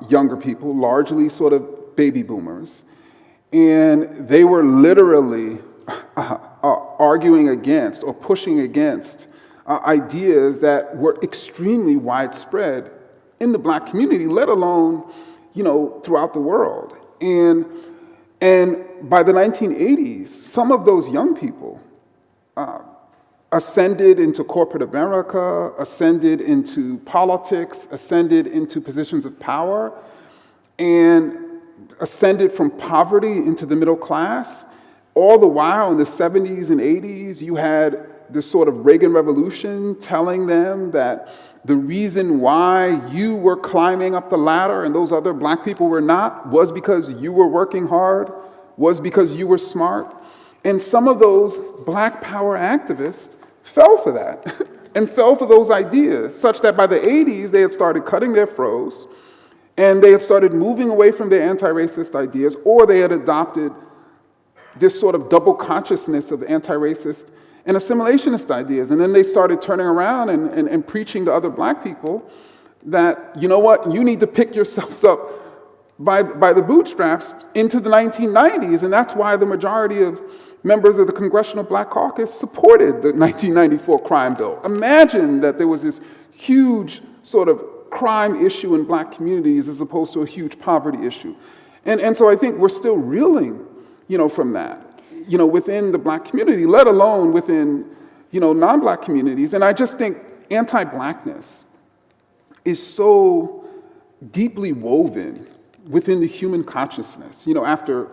younger people, largely sort of baby boomers. And they were literally arguing against or pushing against ideas that were extremely widespread in the Black community, let alone, throughout the world. And And by the 1980s, some of those young people ascended into corporate America, ascended into politics, ascended into positions of power, and ascended from poverty into the middle class. All the while in the 70s and 80s, you had this sort of Reagan Revolution telling them that the reason why you were climbing up the ladder and those other black people were not was because you were working hard, was because you were smart. And some of those black power activists fell for that and fell for those ideas, such that by the 80s, they had started cutting their froze, and they had started moving away from their anti-racist ideas, or they had adopted this sort of double consciousness of anti-racist and assimilationist ideas. And then they started turning around and preaching to other black people that, you know what, you need to pick yourselves up by the bootstraps into the 1990s. And that's why the majority of members of the Congressional Black Caucus supported the 1994 crime bill. Imagine that there was this huge sort of crime issue in black communities as opposed to a huge poverty issue. And so I think we're still reeling, from that, within the black community, let alone within, non-black communities. And I just think anti-blackness is so deeply woven within the human consciousness, after,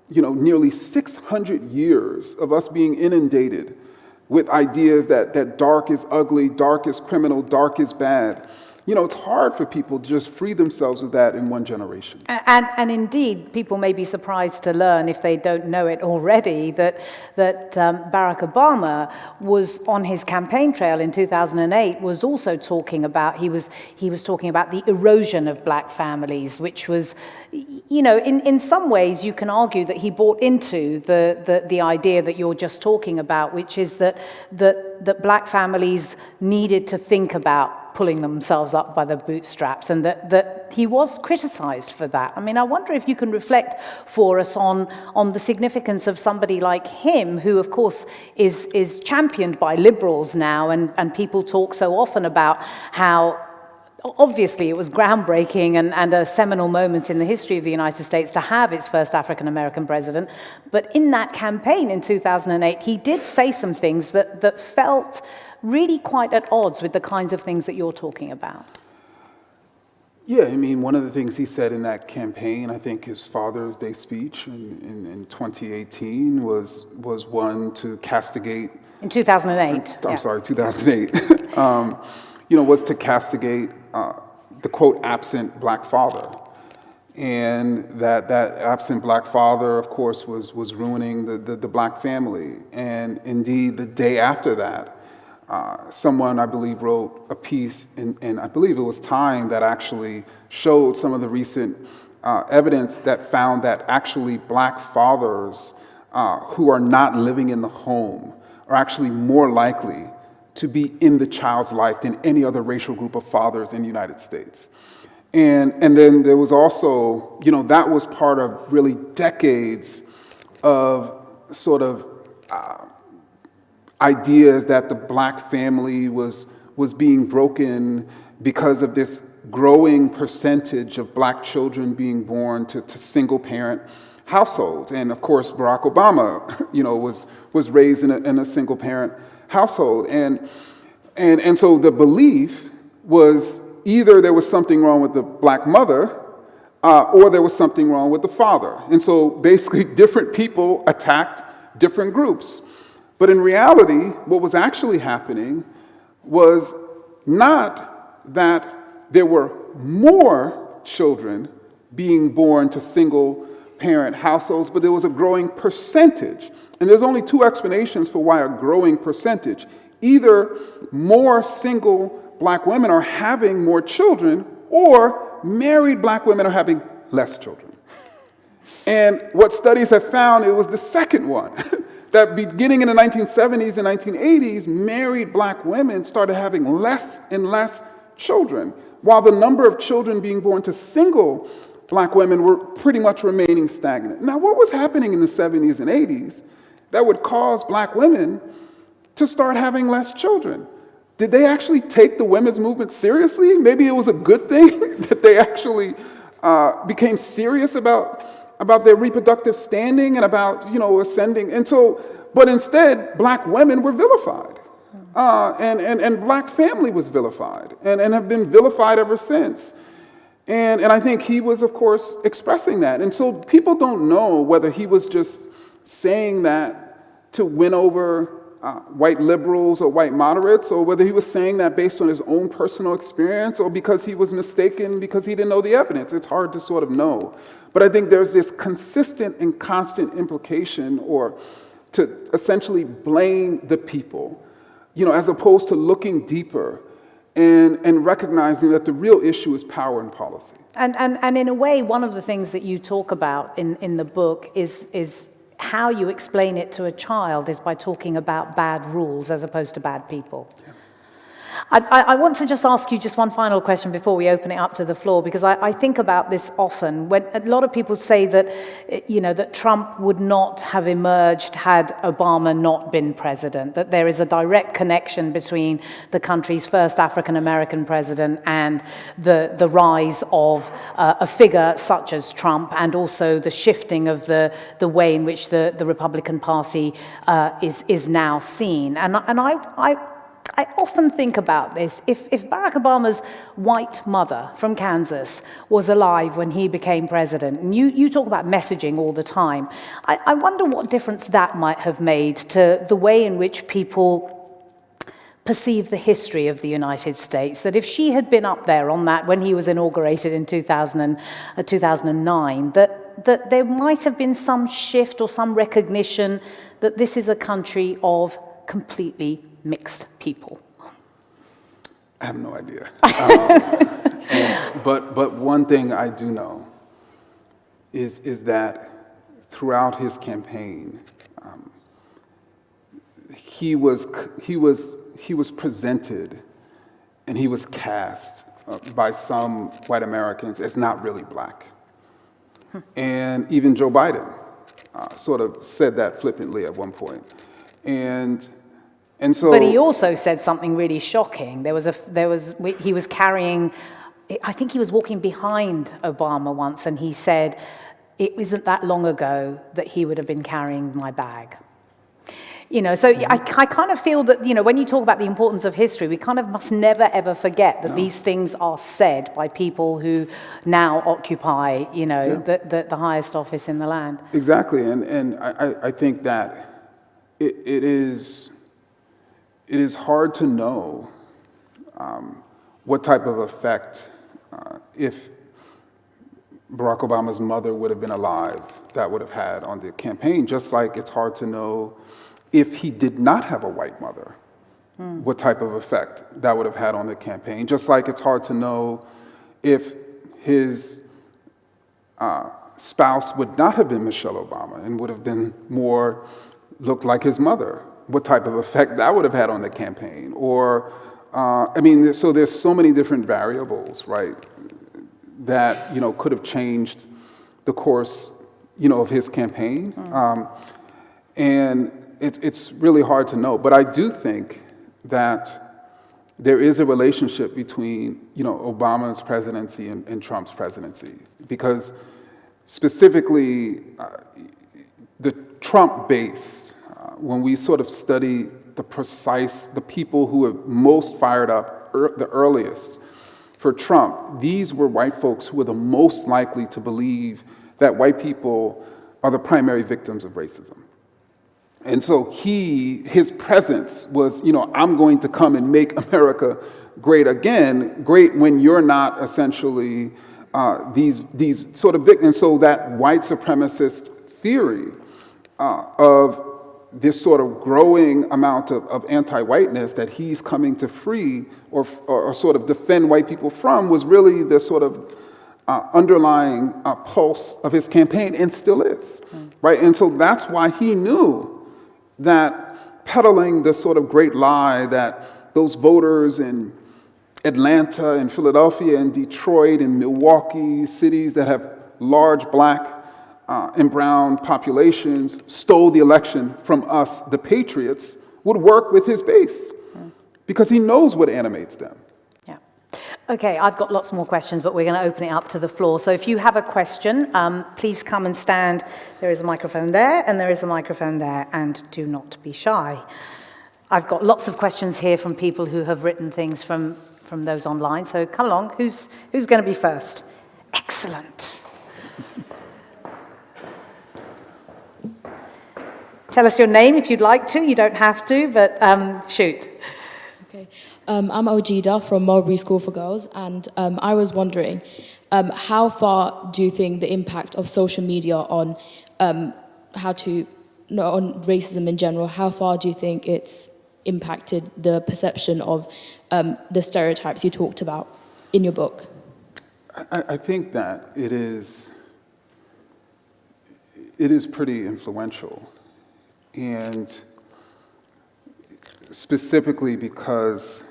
nearly 600 years of us being inundated with ideas that dark is ugly, dark is criminal, dark is bad. It's hard for people to just free themselves of that in one generation. And indeed, people may be surprised to learn, if they don't know it already, that Barack Obama was on his campaign trail in 2008, was also talking about, he was talking about the erosion of black families, which was, in some ways you can argue that he bought into the idea that you're just talking about, which is that black families needed to think about pulling themselves up by the bootstraps, and that he was criticized for that. I mean, I wonder if you can reflect for us on the significance of somebody like him, who of course is championed by liberals now, and people talk so often about how obviously it was groundbreaking and a seminal moment in the history of the United States to have its first African-American president. But in that campaign in 2008, he did say some things that felt really quite at odds with the kinds of things that you're talking about. Yeah, I mean, one of the things he said in that campaign, I think his Father's Day speech in 2018 was one to castigate. In 2008. I'm sorry, 2008. Was to castigate the quote absent black father. And that absent black father, of course, was ruining the black family. And indeed, the day after that, someone, I believe, wrote a piece in I believe it was Time, that actually showed some of the recent evidence that found that actually black fathers who are not living in the home are actually more likely to be in the child's life than any other racial group of fathers in the United States. And then there was also, that was part of really decades of sort of ideas that the black family was being broken because of this growing percentage of black children being born to single-parent households. And of course, Barack Obama, was raised in a single-parent household. And so the belief was either there was something wrong with the black mother or there was something wrong with the father. And so basically different people attacked different groups. But in reality, what was actually happening was not that there were more children being born to single-parent households, but there was a growing percentage. And there's only two explanations for why a growing percentage. Either more single black women are having more children, or married black women are having less children. And what studies have found, it was the second one. That beginning in the 1970s and 1980s, married black women started having less and less children, while the number of children being born to single black women were pretty much remaining stagnant. Now, what was happening in the 70s and 80s that would cause black women to start having less children? Did they actually take the women's movement seriously? Maybe it was a good thing that they actually became serious about about their reproductive standing and about, ascending. And so, but instead, black women were vilified. And black family was vilified and have been vilified ever since. And I think he was, of course, expressing that. And so people don't know whether he was just saying that to win over white liberals or white moderates, or whether he was saying that based on his own personal experience, or because he was mistaken because he didn't know the evidence. It's hard to sort of know. But I think there's this consistent and constant implication, or to essentially blame the people, as opposed to looking deeper and recognizing that the real issue is power and policy. And in a way, one of the things that you talk about in the book is how you explain it to a child is by talking about bad rules as opposed to bad people. I want to just ask you just one final question before we open it up to the floor, because I think about this often. When a lot of people say that, that Trump would not have emerged had Obama not been president, that there is a direct connection between the country's first African-American president and the rise of a figure such as Trump, and also the shifting of the way in which the Republican Party is now seen. And I often think about this. If Barack Obama's white mother from Kansas was alive when he became president, and you talk about messaging all the time, I wonder what difference that might have made to the way in which people perceive the history of the United States, that if she had been up there on that when he was inaugurated in 2009, that there might have been some shift or some recognition that this is a country of completely mixed people. I have no idea. But one thing I do know is that throughout his campaign, he was presented and he was cast by some white Americans as not really black. And even Joe Biden sort of said that flippantly at one point. And so, but he also said something really shocking. He was carrying, I think he was walking behind Obama once, and he said, it isn't that long ago that he would have been carrying my bag. So I kind of feel that, when you talk about the importance of history, we kind of must never, ever forget that these things are said by people who now occupy, the highest office in the land. Exactly, and I think that it is hard to know what type of effect, if Barack Obama's mother would have been alive, that would have had on the campaign, just like it's hard to know if he did not have a white mother, what type of effect that would have had on the campaign, just like it's hard to know if his spouse would not have been Michelle Obama and would have been looked like his mother, what type of effect that would have had on the campaign. Or, so there's so many different variables, right, that, could have changed the course, of his campaign. And it's really hard to know. But I do think that there is a relationship between, Obama's presidency and Trump's presidency. Because specifically, the Trump base, when we sort of study the people who were most fired up the earliest for Trump, these were white folks who were the most likely to believe that white people are the primary victims of racism. And so his presence was, I'm going to come and make America great again, great when you're not essentially these sort of victims. So that white supremacist theory of this sort of growing amount of anti-whiteness that he's coming to free or sort of defend white people from was really the sort of underlying pulse of his campaign, and still is, right? And so that's why he knew that peddling the sort of great lie that those voters in Atlanta and Philadelphia and Detroit and Milwaukee, cities that have large black and brown populations, stole the election from us, the patriots, would work with his base because he knows what animates them. Yeah. Okay, I've got lots more questions, but we're going to open it up to the floor. So if you have a question, please come and stand. There is a microphone there, and there is a microphone there, and do not be shy. I've got lots of questions here from people who have written things from those online, so come along. Who's going to be first? Excellent. Tell us your name if you'd like to. You don't have to, but shoot. Okay. I'm Ojida from Mulberry School for Girls, and I was wondering, how far do you think the impact of social media on on racism in general, how far do you think it's impacted the perception of the stereotypes you talked about in your book? I think that it is pretty influential, and specifically because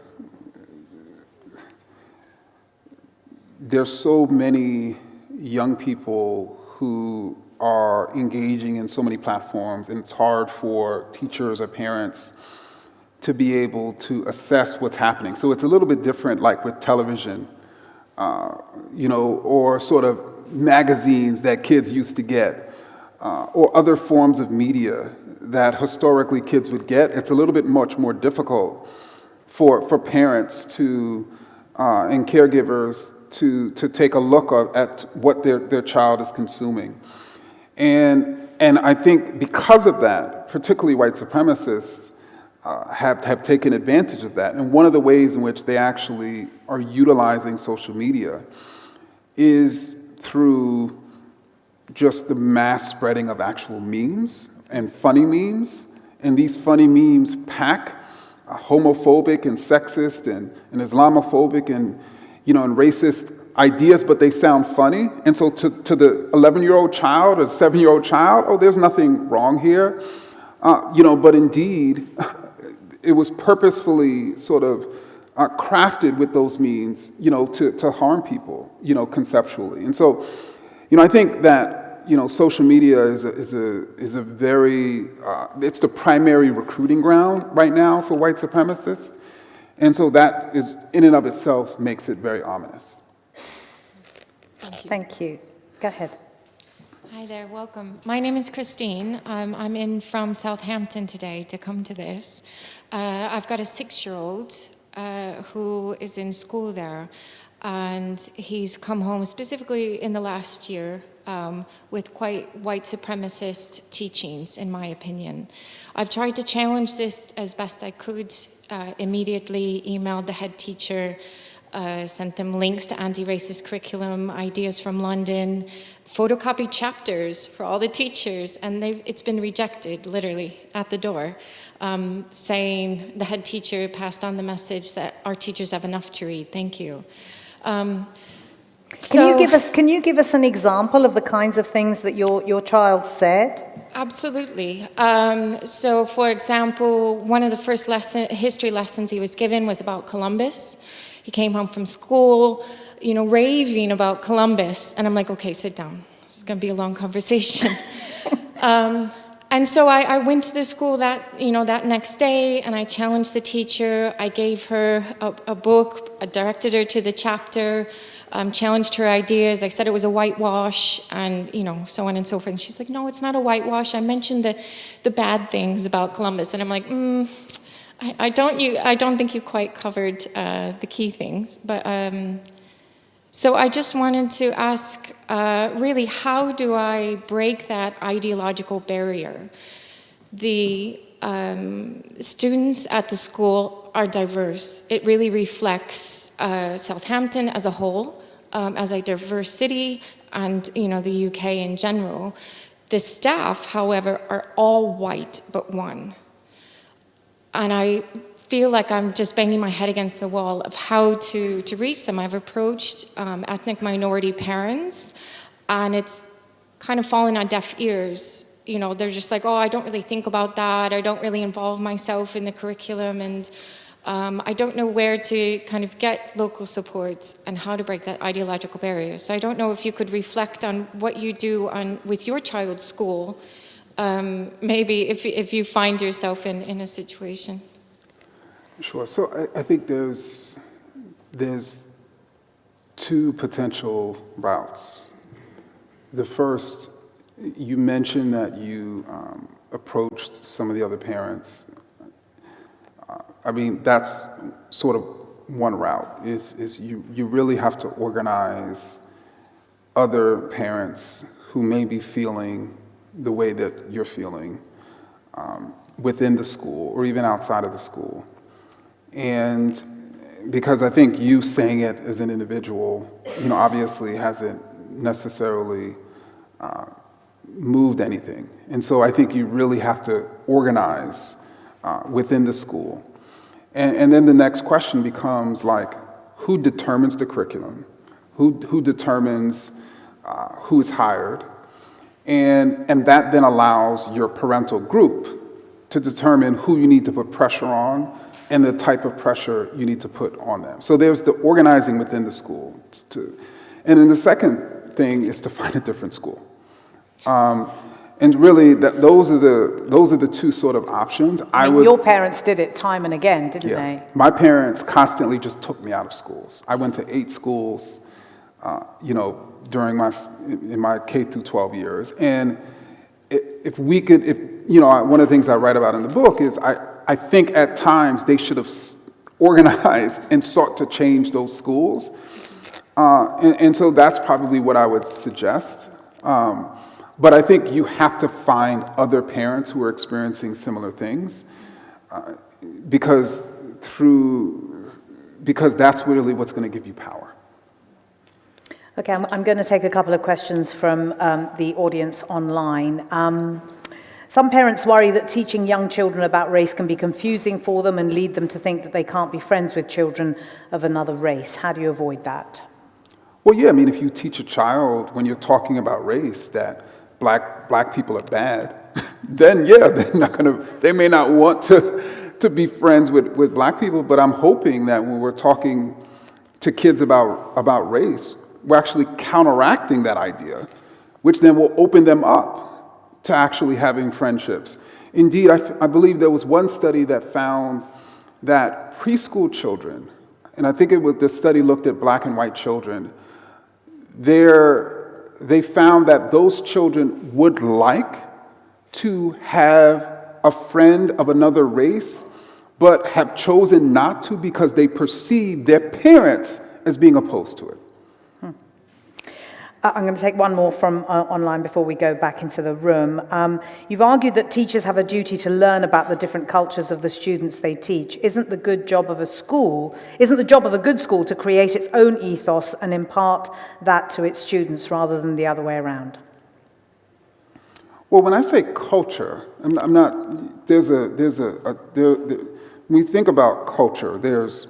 there's so many young people who are engaging in so many platforms, and it's hard for teachers or parents to be able to assess what's happening. So it's a little bit different, like with television, or sort of magazines that kids used to get, or other forms of media that historically kids would get. It's a little bit much more difficult for parents to and caregivers to take a look at what their child is consuming. And I think because of that, particularly white supremacists have taken advantage of that. And one of the ways in which they actually are utilizing social media is through just the mass spreading of actual memes and funny memes. And these funny memes pack homophobic and sexist and Islamophobic and racist ideas, but they sound funny. And so to the 11-year-old child or 7-year-old child, oh, there's nothing wrong here. But indeed, it was purposefully sort of crafted with those means, to harm people, conceptually. And so, I think that, social media is a very, it's the primary recruiting ground right now for white supremacists. And so that is, in and of itself, makes it very ominous. Thank you. Go ahead. Hi there, welcome. My name is Christine. I'm in from Southampton today to come to this. I've got a 6-year-old who is in school there, and he's come home specifically in the last year with quite white supremacist teachings, in my opinion. I've tried to challenge this as best I could, immediately emailed the head teacher, sent them links to anti-racist curriculum, ideas from London, photocopied chapters for all the teachers, and it's been rejected, literally, at the door, saying the head teacher passed on the message that our teachers have enough to read, thank you. Can you give us an example of the kinds of things that your child said? Absolutely. So, for example, one of the first history lessons he was given was about Columbus. He came home from school, raving about Columbus. And I'm like, okay, sit down. It's going to be a long conversation. And so I went to the school that next day, and I challenged the teacher. I gave her a book, I directed her to the chapter, challenged her ideas. I said it was a whitewash, and so on and so forth. And she's like, no, it's not a whitewash. I mentioned the bad things about Columbus. And I'm like, I don't think you quite covered the key things. But so I just wanted to ask, really, how do I break that ideological barrier? The students at the school are diverse. It really reflects Southampton as a whole, as a diverse city, and the UK in general. The staff, however, are all white but one. And I feel like I'm just banging my head against the wall of how to reach them. I've approached ethnic minority parents, and it's kind of fallen on deaf ears. They're just like, oh, I don't really think about that. I don't really involve myself in the curriculum, and I don't know where to kind of get local supports and how to break that ideological barrier. So I don't know if you could reflect on what you do with your child's school, maybe if you find yourself in a situation. Sure. So I think there's two potential routes. The first, you mentioned that you approached some of the other parents. I mean, that's sort of one route, is you really have to organize other parents who may be feeling the way that you're feeling within the school or even outside of the school. And because I think you saying it as an individual, obviously hasn't necessarily moved anything. And so I think you really have to organize within the school. And then the next question becomes like, who determines the curriculum? Who determines who is hired? And that then allows your parental group to determine who you need to put pressure on and the type of pressure you need to put on them. So there's the organizing within the school. And then the second thing is to find a different school. And really, those are the two sort of options. Your parents did it time and again, didn't they? My parents constantly just took me out of schools. I went to 8 schools, during my K through 12 years. And one of the things I write about in the book is I think at times they should have organized and sought to change those schools. And so that's probably what I would suggest. But I think you have to find other parents who are experiencing similar things, because that's really what's going to give you power. Okay, I'm going to take a couple of questions from the audience online. Some parents worry that teaching young children about race can be confusing for them and lead them to think that they can't be friends with children of another race. How do you avoid that? Well, yeah, if you teach a child when you're talking about race that black people are bad, then they may not want to be friends with black people. But I'm hoping that when we're talking to kids about race, we're actually counteracting that idea, which then will open them up to actually having friendships. Indeed, I believe there was one study that found that preschool children, and I think the study looked at black and white children, they found that those children would like to have a friend of another race, but have chosen not to because they perceive their parents as being opposed to it. I'm going to take one more from online before we go back into the room. You've argued that teachers have a duty to learn about the different cultures of the students they teach. Isn't the job of a good school to create its own ethos and impart that to its students rather than the other way around? Well, when I say culture, I'm not. When we think about culture, there's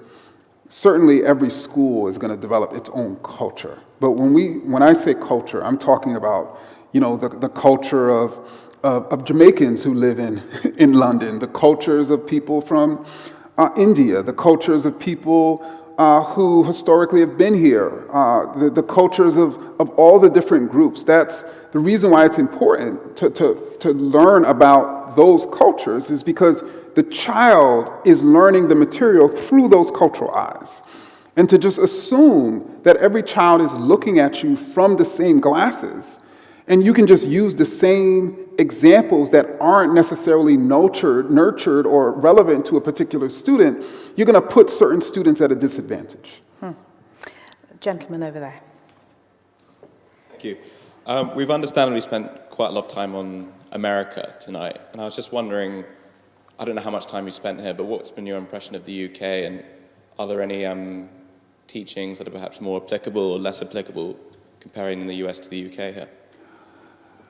certainly every school is going to develop its own culture. But when I say culture, I'm talking about, the culture of Jamaicans who live in London, the cultures of people from India, the cultures of people who historically have been here, the cultures of all the different groups. That's the reason why it's important to learn about those cultures, is because the child is learning the material through those cultural eyes. And to just assume that every child is looking at you from the same glasses, and you can just use the same examples that aren't necessarily nurtured or relevant to a particular student, you're going to put certain students at a disadvantage. Gentleman over there. Thank you. We've understandably spent quite a lot of time on America tonight, and I was just wondering, I don't know how much time you spent here, but what's been your impression of the UK, and are there any teachings that are perhaps more applicable or less applicable comparing in the US to the UK here?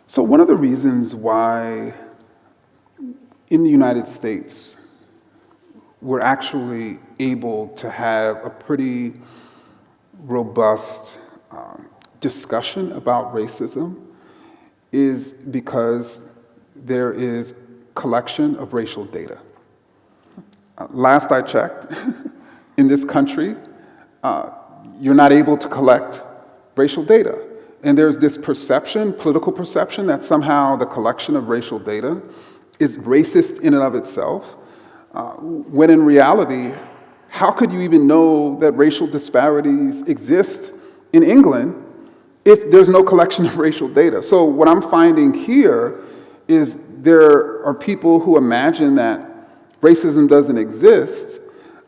So one of the reasons why in the United States we're actually able to have a pretty robust discussion about racism is because there is collection of racial data. Last I checked, in this country, you're not able to collect racial data. And there's this perception, political perception, that somehow the collection of racial data is racist in and of itself, when in reality, how could you even know that racial disparities exist in England if there's no collection of racial data? So what I'm finding here is there are people who imagine that racism doesn't exist,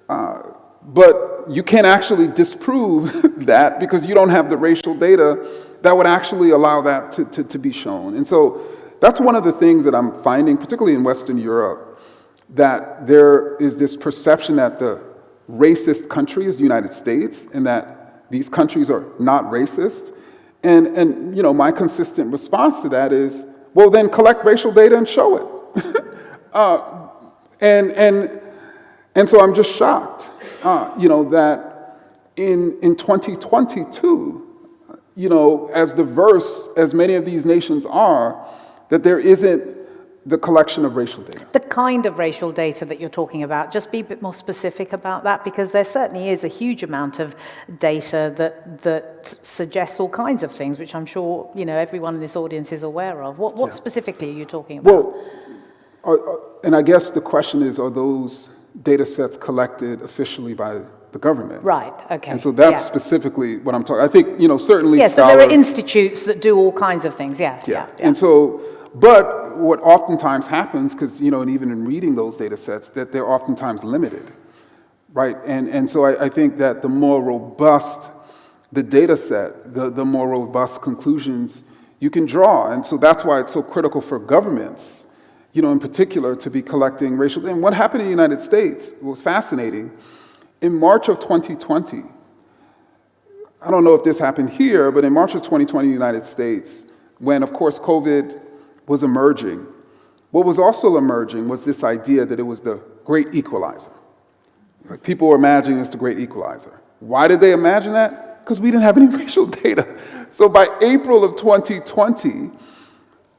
but you can't actually disprove that because you don't have the racial data that would actually allow that to be shown. And so that's one of the things that I'm finding, particularly in Western Europe, that there is this perception that the racist country is the United States and that these countries are not racist. And you know, my consistent response to that is, well, then collect racial data and show it. And so I'm just shocked, you know, that in 2022, you know, as diverse as many of these nations are, that there isn't the collection of racial data. The kind of racial data that you're talking about, just be a bit more specific about that, because there certainly is a huge amount of data that suggests all kinds of things, which I'm sure, you know, everyone in this audience is aware of. What specifically are you talking about? Well, and I guess the question is, are those data sets collected officially by the government? Right, okay. And so that's specifically what I'm talking. I think, you know, certainly yes, scholars, so there are institutes that do all kinds of things, yeah. And so, but what oftentimes happens, because, you know, and even in reading those data sets, that they're oftentimes limited, right? And so I think that the more robust the data set, the more robust conclusions you can draw. And so that's why it's so critical for governments, you know, in particular, to be collecting racial. And what happened in the United States was fascinating. In March of 2020, I don't know if this happened here, but in March of 2020 in the United States, when, of course, COVID was emerging, what was also emerging was this idea that it was the great equalizer. Like, people were imagining it's the great equalizer. Why did they imagine that? Because we didn't have any racial data. So by April of 2020,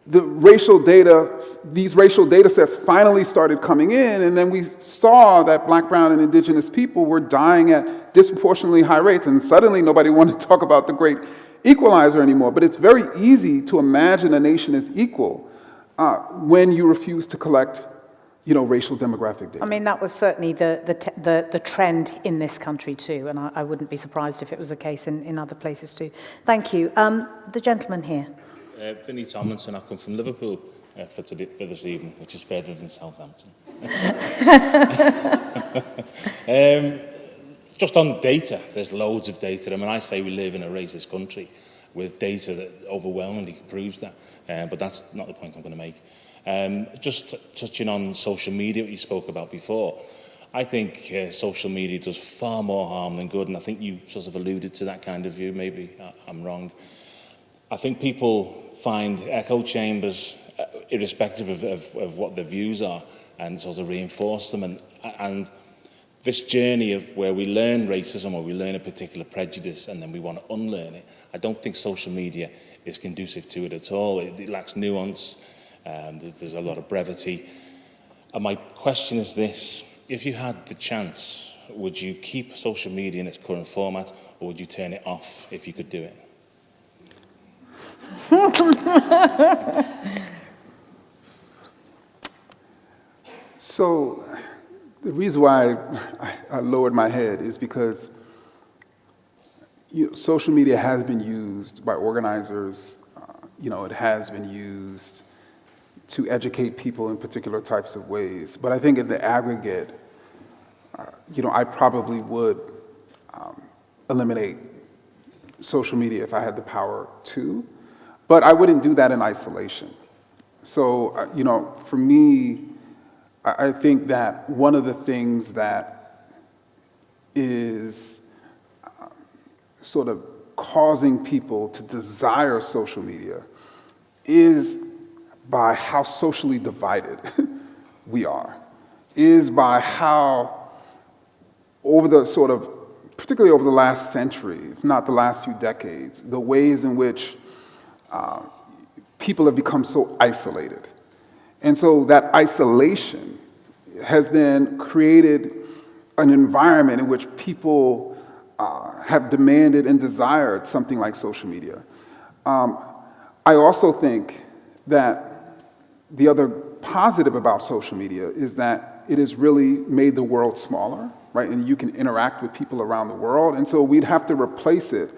the racial data, these racial data sets finally started coming in, and then we saw that Black, brown, and indigenous people were dying at disproportionately high rates, and suddenly nobody wanted to talk about the great equalizer anymore. But it's very easy to imagine a nation as equal when you refuse to collect, you know, racial demographic data. I mean, that was certainly the trend in this country too, and I wouldn't be surprised if it was the case in other places too. Thank you. The gentleman here. Vinnie Tomlinson, I've come from Liverpool for this evening, which is further than Southampton. Just on data, there's loads of data. I mean, I say we live in a racist country with data that overwhelmingly proves that, but that's not the point I'm going to make. Just touching on social media, what you spoke about before, I think social media does far more harm than good, and I think you sort of alluded to that kind of view. Maybe I'm wrong. I think people find echo chambers, irrespective of what their views are, and sort of reinforce them. And this journey of where we learn racism or we learn a particular prejudice and then we want to unlearn it, I don't think social media is conducive to it at all. It lacks nuance, there's a lot of brevity. And my question is this: if you had the chance, would you keep social media in its current format, or would you turn it off if you could do it? So the reason why I lowered my head is because, you know, social media has been used by organizers. You know, it has been used to educate people in particular types of ways. But I think in the aggregate, you know, I probably would eliminate social media if I had the power to. But I wouldn't do that in isolation. So, you know, for me, I think that one of the things that is sort of causing people to desire social media is by how socially divided we are, is by how over the sort of, particularly over the last century, if not the last few decades, the ways in which people have become so isolated. And so that isolation has then created an environment in which people have demanded and desired something like social media. I also think that the other positive about social media is that it has really made the world smaller, right? And you can interact with people around the world. And so we'd have to replace it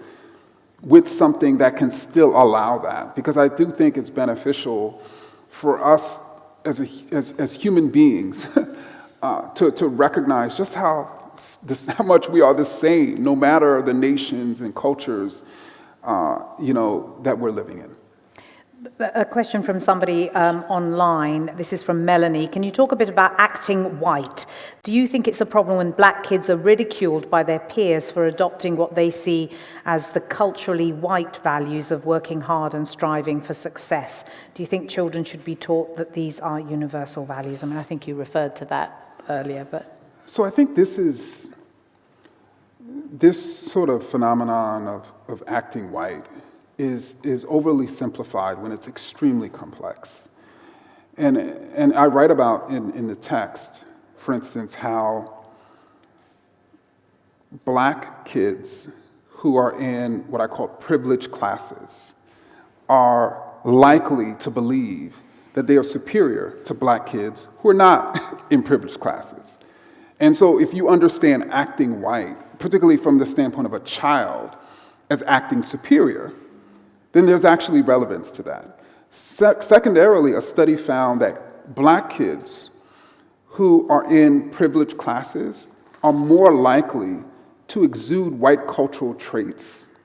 with something that can still allow that, because I do think it's beneficial for us as human beings to recognize just how much we are the same, no matter the nations and cultures that we're living in. A question from somebody online. This is from Melanie. Can you talk a bit about acting white? Do you think it's a problem when black kids are ridiculed by their peers for adopting what they see as the culturally white values of working hard and striving for success? Do you think children should be taught that these are universal values? I mean, I think you referred to that earlier, but... So I think this sort of phenomenon of acting white is overly simplified when it's extremely complex. And I write about in the text, for instance, how black kids who are in what I call privileged classes are likely to believe that they are superior to black kids who are not in privileged classes. And so if you understand acting white, particularly from the standpoint of a child, as acting superior, then there's actually relevance to that. Secondarily, a study found that black kids who are in privileged classes are more likely to exude white cultural traits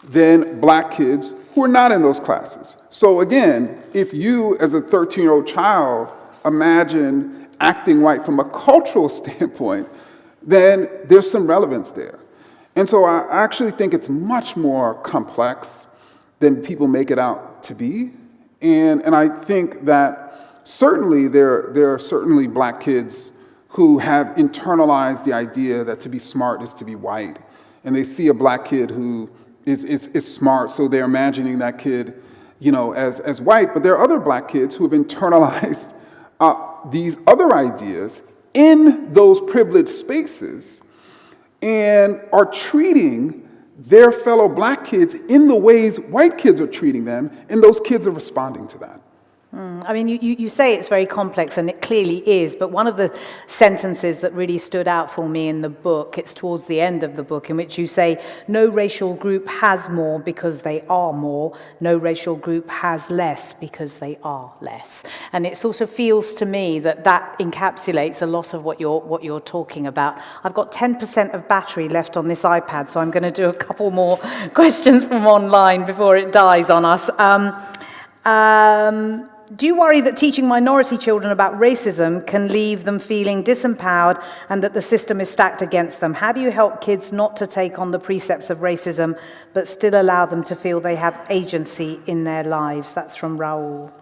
than black kids who are not in those classes. So again, if you, as a 13-year-old child, imagine acting white from a cultural standpoint, then there's some relevance there. And so I actually think it's much more complex than people make it out to be. And I think that certainly there are certainly black kids who have internalized the idea that to be smart is to be white. And they see a black kid who is smart, so they're imagining that kid, as white. But there are other black kids who have internalized these other ideas in those privileged spaces and are treating their fellow black kids in the ways white kids are treating them, and those kids are responding to that. I mean, you say it's very complex, and it clearly is, but one of the sentences that really stood out for me in the book, it's towards the end of the book, in which you say, no racial group has more because they are more, no racial group has less because they are less. And it sort of feels to me that encapsulates a lot of what you're talking about. I've got 10% of battery left on this iPad, so I'm going to do a couple more questions from online before it dies on us. Do you worry that teaching minority children about racism can leave them feeling disempowered and that the system is stacked against them? How do you help kids not to take on the precepts of racism, but still allow them to feel they have agency in their lives? That's from Raul.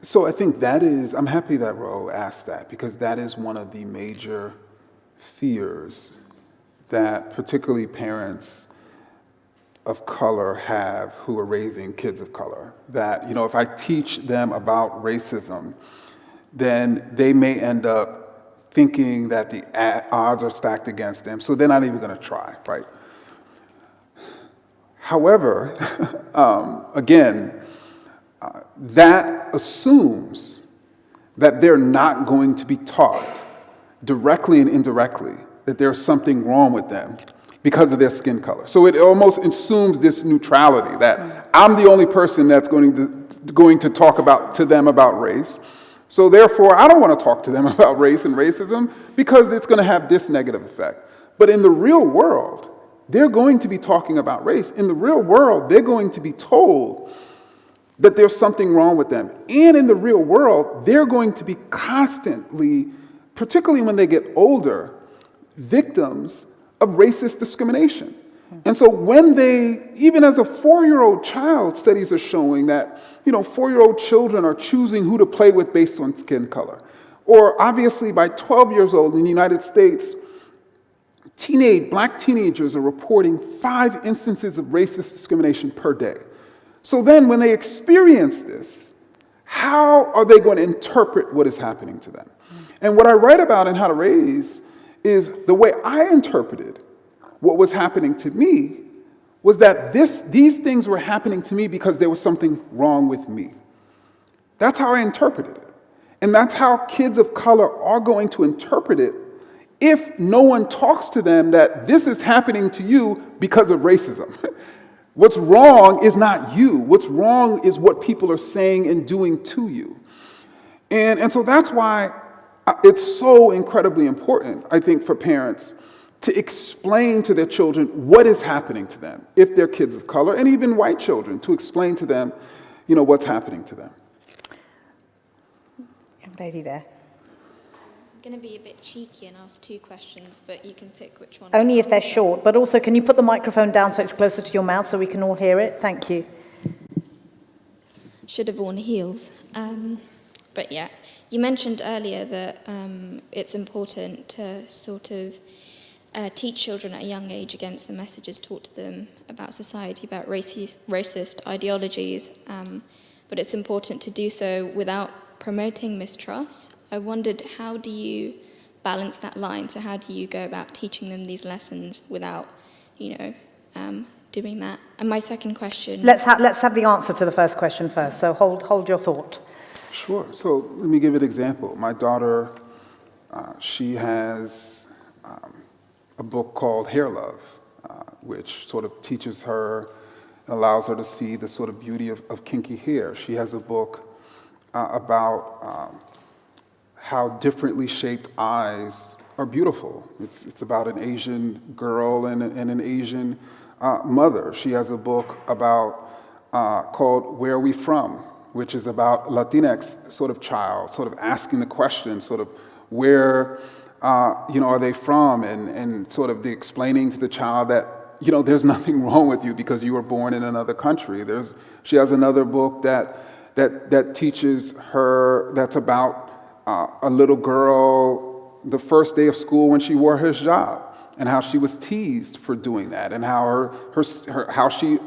So I think I'm happy that Raul asked that, because that is one of the major fears that particularly parents of color have who are raising kids of color, that, if I teach them about racism, then they may end up thinking that the odds are stacked against them, so they're not even going to try, right? However, again, that assumes that they're not going to be taught directly and indirectly that there's something wrong with them because of their skin color. So it almost assumes this neutrality, that I'm the only person that's going to talk to them about race. So therefore, I don't want to talk to them about race and racism because it's going to have this negative effect. But in the real world, they're going to be talking about race. In the real world, they're going to be told that there's something wrong with them. And in the real world, they're going to be constantly, particularly when they get older, victims of racist discrimination. And so when even as a 4-year-old child, studies are showing that, 4-year-old children are choosing who to play with based on skin color. Or obviously by 12 years old in the United States, black teenagers are reporting 5 instances of racist discrimination per day. So then when they experience this, how are they going to interpret what is happening to them? And what I write about in How to Raise is the way I interpreted what was happening to me was that these things were happening to me because there was something wrong with me. That's how I interpreted it. And that's how kids of color are going to interpret it if no one talks to them that this is happening to you because of racism. What's wrong is not you. What's wrong is what people are saying and doing to you. And so that's why it's so incredibly important, I think, for parents to explain to their children what is happening to them, if they're kids of color, and even white children, to explain to them, what's happening to them. Young lady there. I'm going to be a bit cheeky and ask 2 questions, but you can pick which one. Only if they're short, but also can you put the microphone down so it's closer to your mouth so we can all hear it? Thank you. Should have worn heels. But yeah, you mentioned earlier that it's important to sort of teach children at a young age against the messages taught to them about society, about racist ideologies, but it's important to do so without promoting mistrust. I wondered, how do you balance that line? So how do you go about teaching them these lessons without, doing that? And my second question... Let's have the answer to the first question first, so hold your thought. Sure. So let me give an example. My daughter, she has a book called Hair Love, which sort of teaches her, allows her to see the sort of beauty of kinky hair. She has a book about how differently shaped eyes are beautiful. It's about an Asian girl and an Asian mother. She has a book about called Where Are We From?, which is about Latinx sort of child, sort of asking the question, sort of where are they from, and sort of the explaining to the child that there's nothing wrong with you because you were born in another country. She has another book that teaches her, that's about a little girl, the first day of school when she wore her hijab, and how she was teased for doing that, and how how she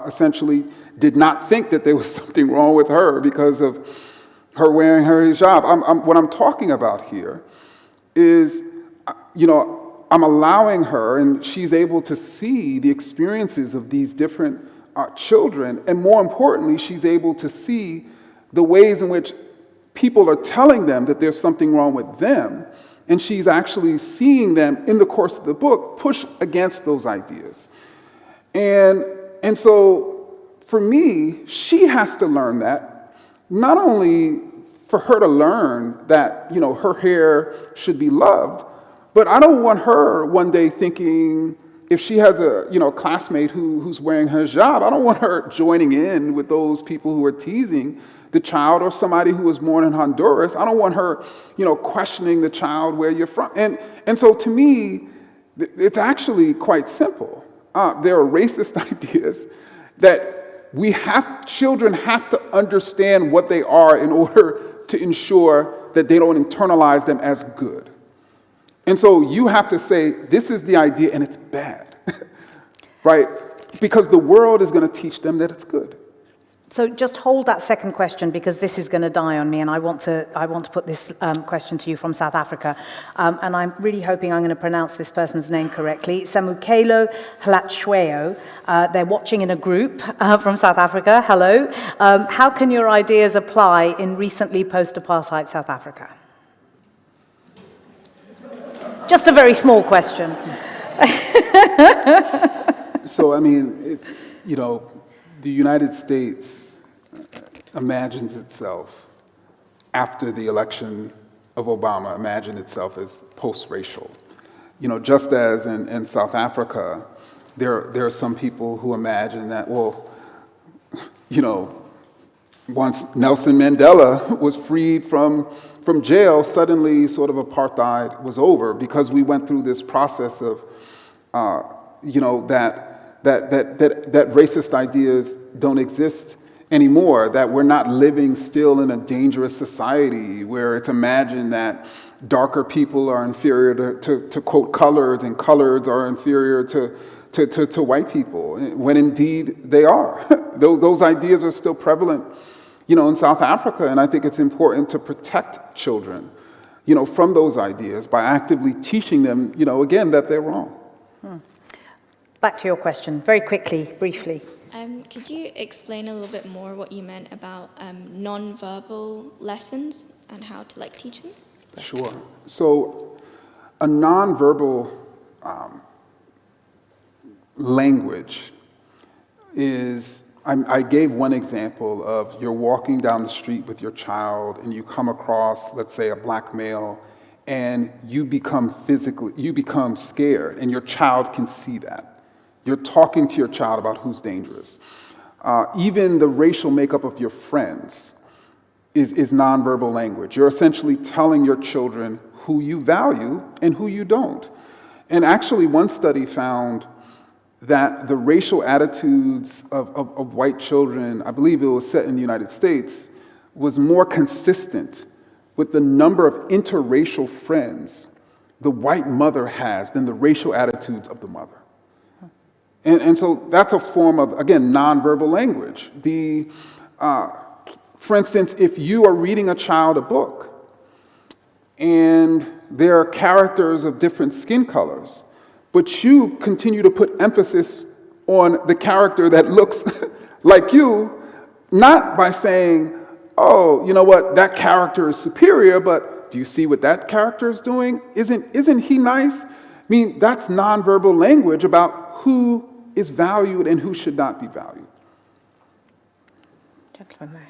essentially did not think that there was something wrong with her because of her wearing her hijab. What I'm talking about here is, I'm allowing her, and she's able to see the experiences of these different children, and more importantly, she's able to see the ways in which people are telling them that there's something wrong with them, and she's actually seeing them in the course of the book push against those ideas. And so for me, she has to learn that, not only for her to learn that, her hair should be loved, but I don't want her one day thinking, if she has a classmate who's wearing her hijab, I don't want her joining in with those people who are teasing the child, or somebody who was born in Honduras. I don't want her, questioning the child where you're from. And so to me, it's actually quite simple. There are racist ideas that children have to understand what they are in order to ensure that they don't internalize them as good. And so you have to say, this is the idea and it's bad, right? Because the world is going to teach them that it's good. So just hold that second question, because this is going to die on me, and I want to put this question to you from South Africa, and I'm really hoping I'm going to pronounce this person's name correctly. Samukelo Hlatshweo. They're watching in a group from South Africa. Hello. How can your ideas apply in recently post-apartheid South Africa? Just a very small question. So, I mean, the United States imagines itself, after the election of Obama, imagine itself as post-racial. Just as in South Africa, there are some people who imagine that, once Nelson Mandela was freed from jail, suddenly sort of apartheid was over, because we went through this process of, that racist ideas don't exist anymore, that we're not living still in a dangerous society where it's imagined that darker people are inferior to quote, coloreds, and coloreds are inferior to white people, when indeed they are. Those ideas are still prevalent, in South Africa, and I think it's important to protect children, from those ideas by actively teaching them, again, that they're wrong. Back to your question, very quickly, briefly. Could you explain a little bit more what you meant about non-verbal lessons and how to teach them? Sure. So a nonverbal language is, I gave one example of you're walking down the street with your child and you come across, let's say, a black male, and you become scared, and your child can see that. You're talking to your child about who's dangerous. Even the racial makeup of your friends is nonverbal language. You're essentially telling your children who you value and who you don't. And actually, one study found that the racial attitudes of white children, I believe it was set in the United States, was more consistent with the number of interracial friends the white mother has than the racial attitudes of the mother. And so that's a form of, again, nonverbal language. For instance, if you are reading a child a book and there are characters of different skin colors, but you continue to put emphasis on the character that looks like you, not by saying, oh, you know what, that character is superior, but do you see what that character is doing? Isn't he nice? I mean, that's nonverbal language about who is valued and who should not be valued. Gentleman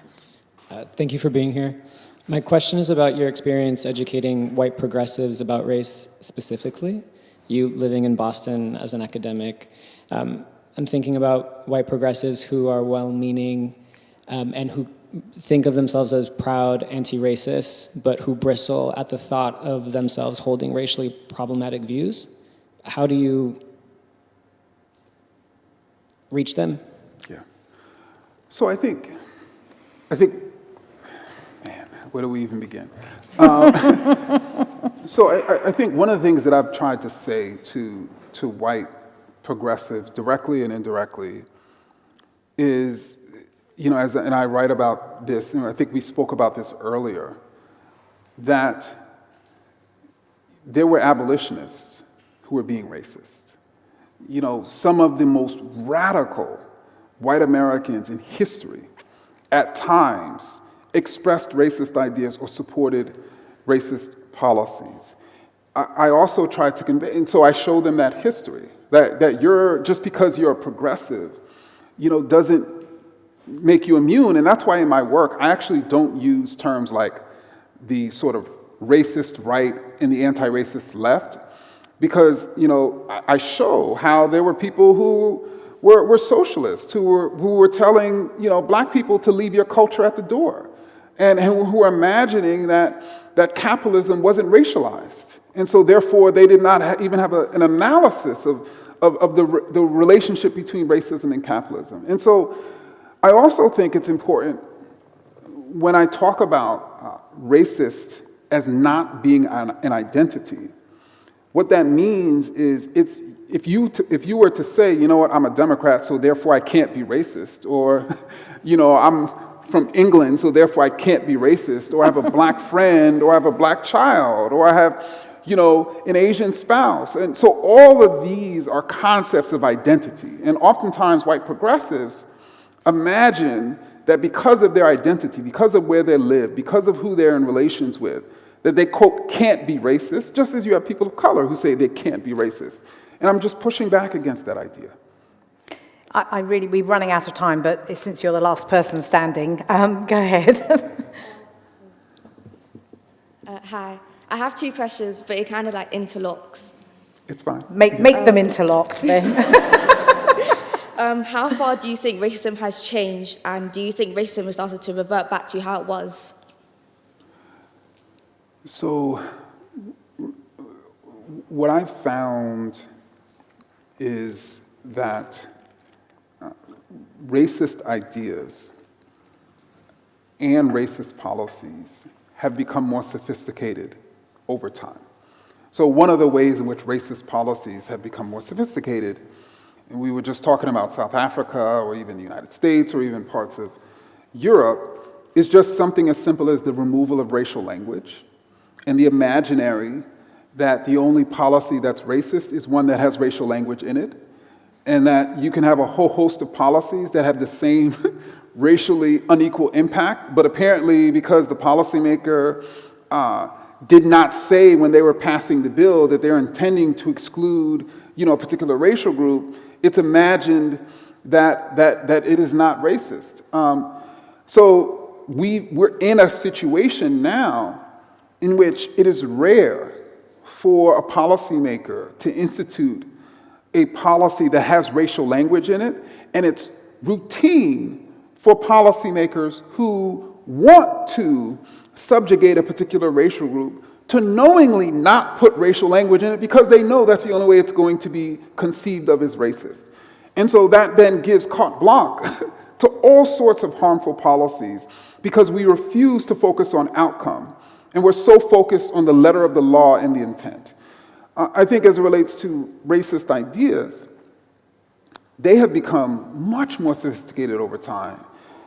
there. Thank you for being here. My question is about your experience educating white progressives about race specifically. You living in Boston as an academic. I'm thinking about white progressives who are well-meaning and who think of themselves as proud anti-racists, but who bristle at the thought of themselves holding racially problematic views. How do you reach them? Yeah. So I think, man, where do we even begin? So I think one of the things that I've tried to say to white progressives, directly and indirectly, is, you know, and I write about this, and I think we spoke about this earlier, that there were abolitionists who were being racist. You know, some of the most radical white Americans in history at times expressed racist ideas or supported racist policies. I also tried to convey, and so I showed them that history, that you're, just because you're a progressive, you know, doesn't make you immune. And that's why in my work, I actually don't use terms like the sort of racist right and the anti-racist left, because, you know, I show how there were people who were socialists, who were telling, you know, black people to leave your culture at the door, and who were imagining that capitalism wasn't racialized. And so therefore, they did not even have an analysis of the relationship between racism and capitalism. And so I also think it's important when I talk about racist as not being an identity. What that means is if you were to say, you know what, I'm a Democrat, so therefore I can't be racist, or, you know, I'm from England, so therefore I can't be racist, or I have a black friend, or I have a black child, or I have, you know, an Asian spouse. And so all of these are concepts of identity. And oftentimes white progressives imagine that because of their identity, because of where they live, because of who they're in relations with, that they, quote, can't be racist, just as you have people of color who say they can't be racist. And I'm just pushing back against that idea. We're running out of time, but since you're the last person standing, go ahead. Hi. I have two questions, but it kind of like interlocks. It's fine. Make them interlocked then. How far do you think racism has changed, and do you think racism has started to revert back to how it was? So what I've found is that racist ideas and racist policies have become more sophisticated over time. So one of the ways in which racist policies have become more sophisticated, and we were just talking about South Africa or even the United States or even parts of Europe, is just something as simple as the removal of racial language and the imaginary that the only policy that's racist is one that has racial language in it, and that you can have a whole host of policies that have the same racially unequal impact, but apparently because the policymaker did not say when they were passing the bill that they're intending to exclude, a particular racial group. It's imagined that it is not racist. So we're in a situation now in which it is rare for a policymaker to institute a policy that has racial language in it, and it's routine for policymakers who want to subjugate a particular racial group to knowingly not put racial language in it because they know that's the only way it's going to be conceived of as racist. And so that then gives carte blanche to all sorts of harmful policies because we refuse to focus on outcome, and we're so focused on the letter of the law and the intent. I think as it relates to racist ideas, they have become much more sophisticated over time.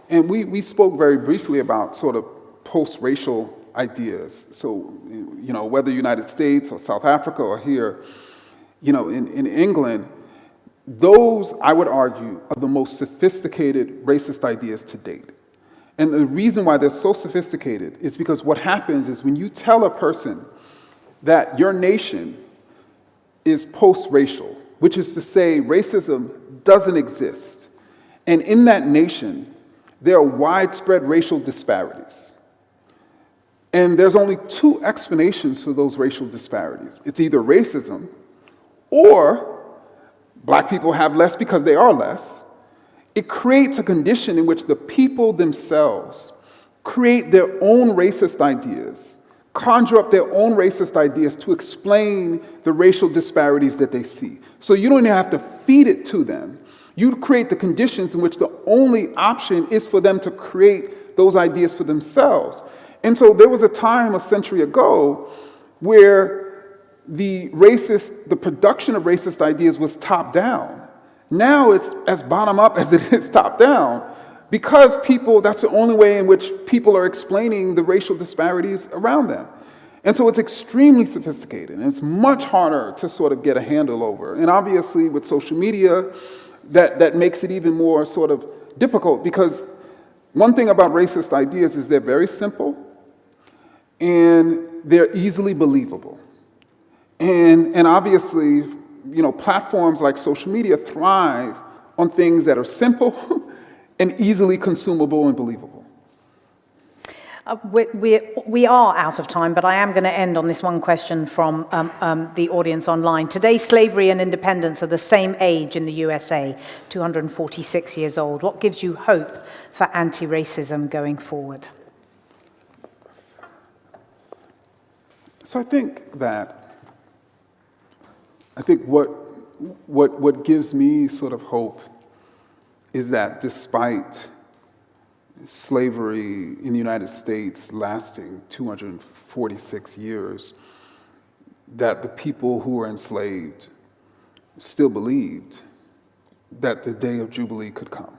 And we spoke very briefly about sort of post-racial ideas. So, whether United States or South Africa or here, in England, those, I would argue, are the most sophisticated racist ideas to date. And the reason why they're so sophisticated is because what happens is when you tell a person that your nation is post-racial, which is to say racism doesn't exist, and in that nation, there are widespread racial disparities. And there's only two explanations for those racial disparities. It's either racism or black people have less because they are less. It creates a condition in which the people themselves create their own racist ideas, conjure up their own racist ideas to explain the racial disparities that they see. So you don't even have to feed it to them. You create the conditions in which the only option is for them to create those ideas for themselves. And so there was a time a century ago where the production of racist ideas was top down. Now it's as bottom up as it is top down because that's the only way in which people are explaining the racial disparities around them. And so it's extremely sophisticated, and it's much harder to sort of get a handle over. And obviously with social media, that makes it even more sort of difficult because one thing about racist ideas is they're very simple and they're easily believable. And obviously, platforms like social media thrive on things that are simple and easily consumable and believable. We are out of time, but I am going to end on this one question from the audience online. Today, slavery and independence are the same age in the USA, 246 years old. What gives you hope for anti-racism going forward? So I think what gives me sort of hope is that despite slavery in the United States lasting 246 years, that the people who were enslaved still believed that the day of Jubilee could come.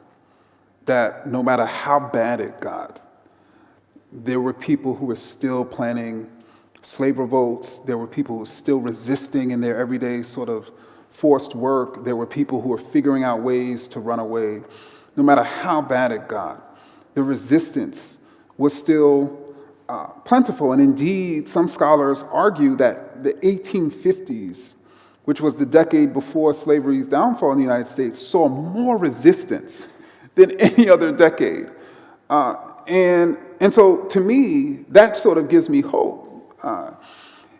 That no matter how bad it got, there were people who were still planning slave revolts, there were people who were still resisting in their everyday sort of forced work, there were people who were figuring out ways to run away. No matter how bad it got, the resistance was still plentiful. And indeed, some scholars argue that the 1850s, which was the decade before slavery's downfall in the United States, saw more resistance than any other decade. And so to me, that sort of gives me hope.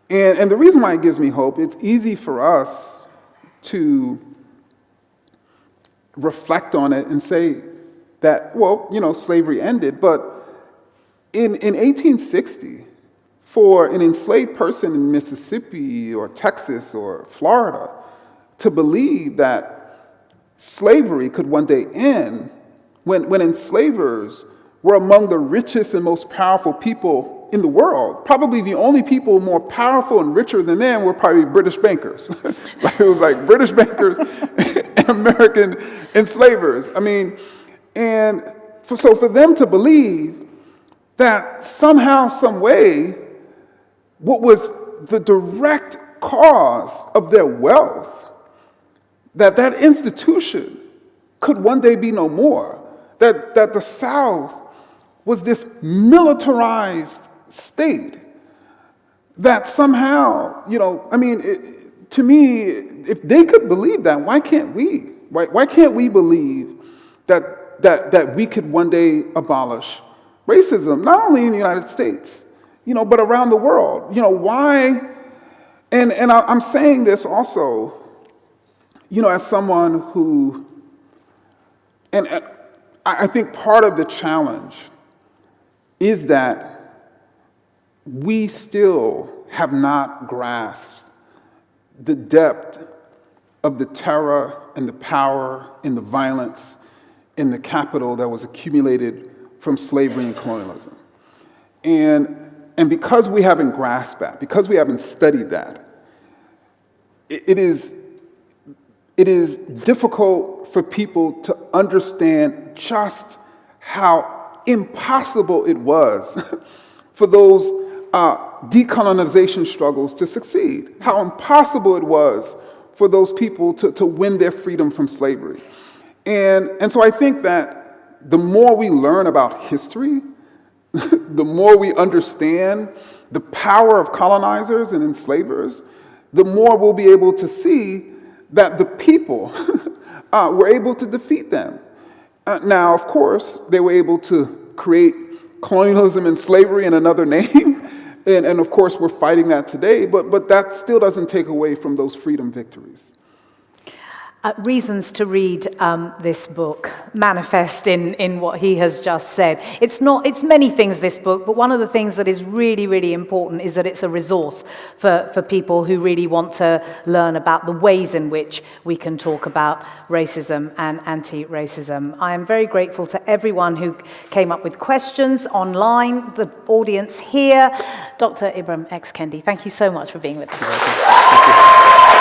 And the reason why it gives me hope, it's easy for us to reflect on it and say that, slavery ended, but in 1860, for an enslaved person in Mississippi or Texas or Florida to believe that slavery could one day end when enslavers were among the richest and most powerful people in the world. Probably the only people more powerful and richer than them were probably British bankers. It was like British bankers and American enslavers. So for them to believe that somehow, some way, what was the direct cause of their wealth, that institution could one day be no more, that the South was this militarized state, that somehow, to me, if they could believe that, why can't we? Why can't we believe that we could one day abolish racism, not only in the United States, but around the world? Why? And I'm saying this also, as someone who, and I think part of the challenge is that we still have not grasped the depth of the terror and the power and the violence and the capital that was accumulated from slavery and colonialism. And because we haven't grasped that, because we haven't studied that, it is difficult for people to understand just how impossible it was for those decolonization struggles to succeed, how impossible it was for those people to win their freedom from slavery. And so I think that the more we learn about history, the more we understand the power of colonizers and enslavers, the more we'll be able to see that the people were able to defeat them. Now, of course, they were able to create colonialism and slavery in another name, and of course we're fighting that today, but that still doesn't take away from those freedom victories. Reasons to read this book manifest in what he has just said. It's many things, this book, but one of the things that is really, really important is that it's a resource for people who really want to learn about the ways in which we can talk about racism and anti-racism. I am very grateful to everyone who came up with questions online, the audience here. Dr. Ibram X. Kendi, thank you so much for being with us. Thank you.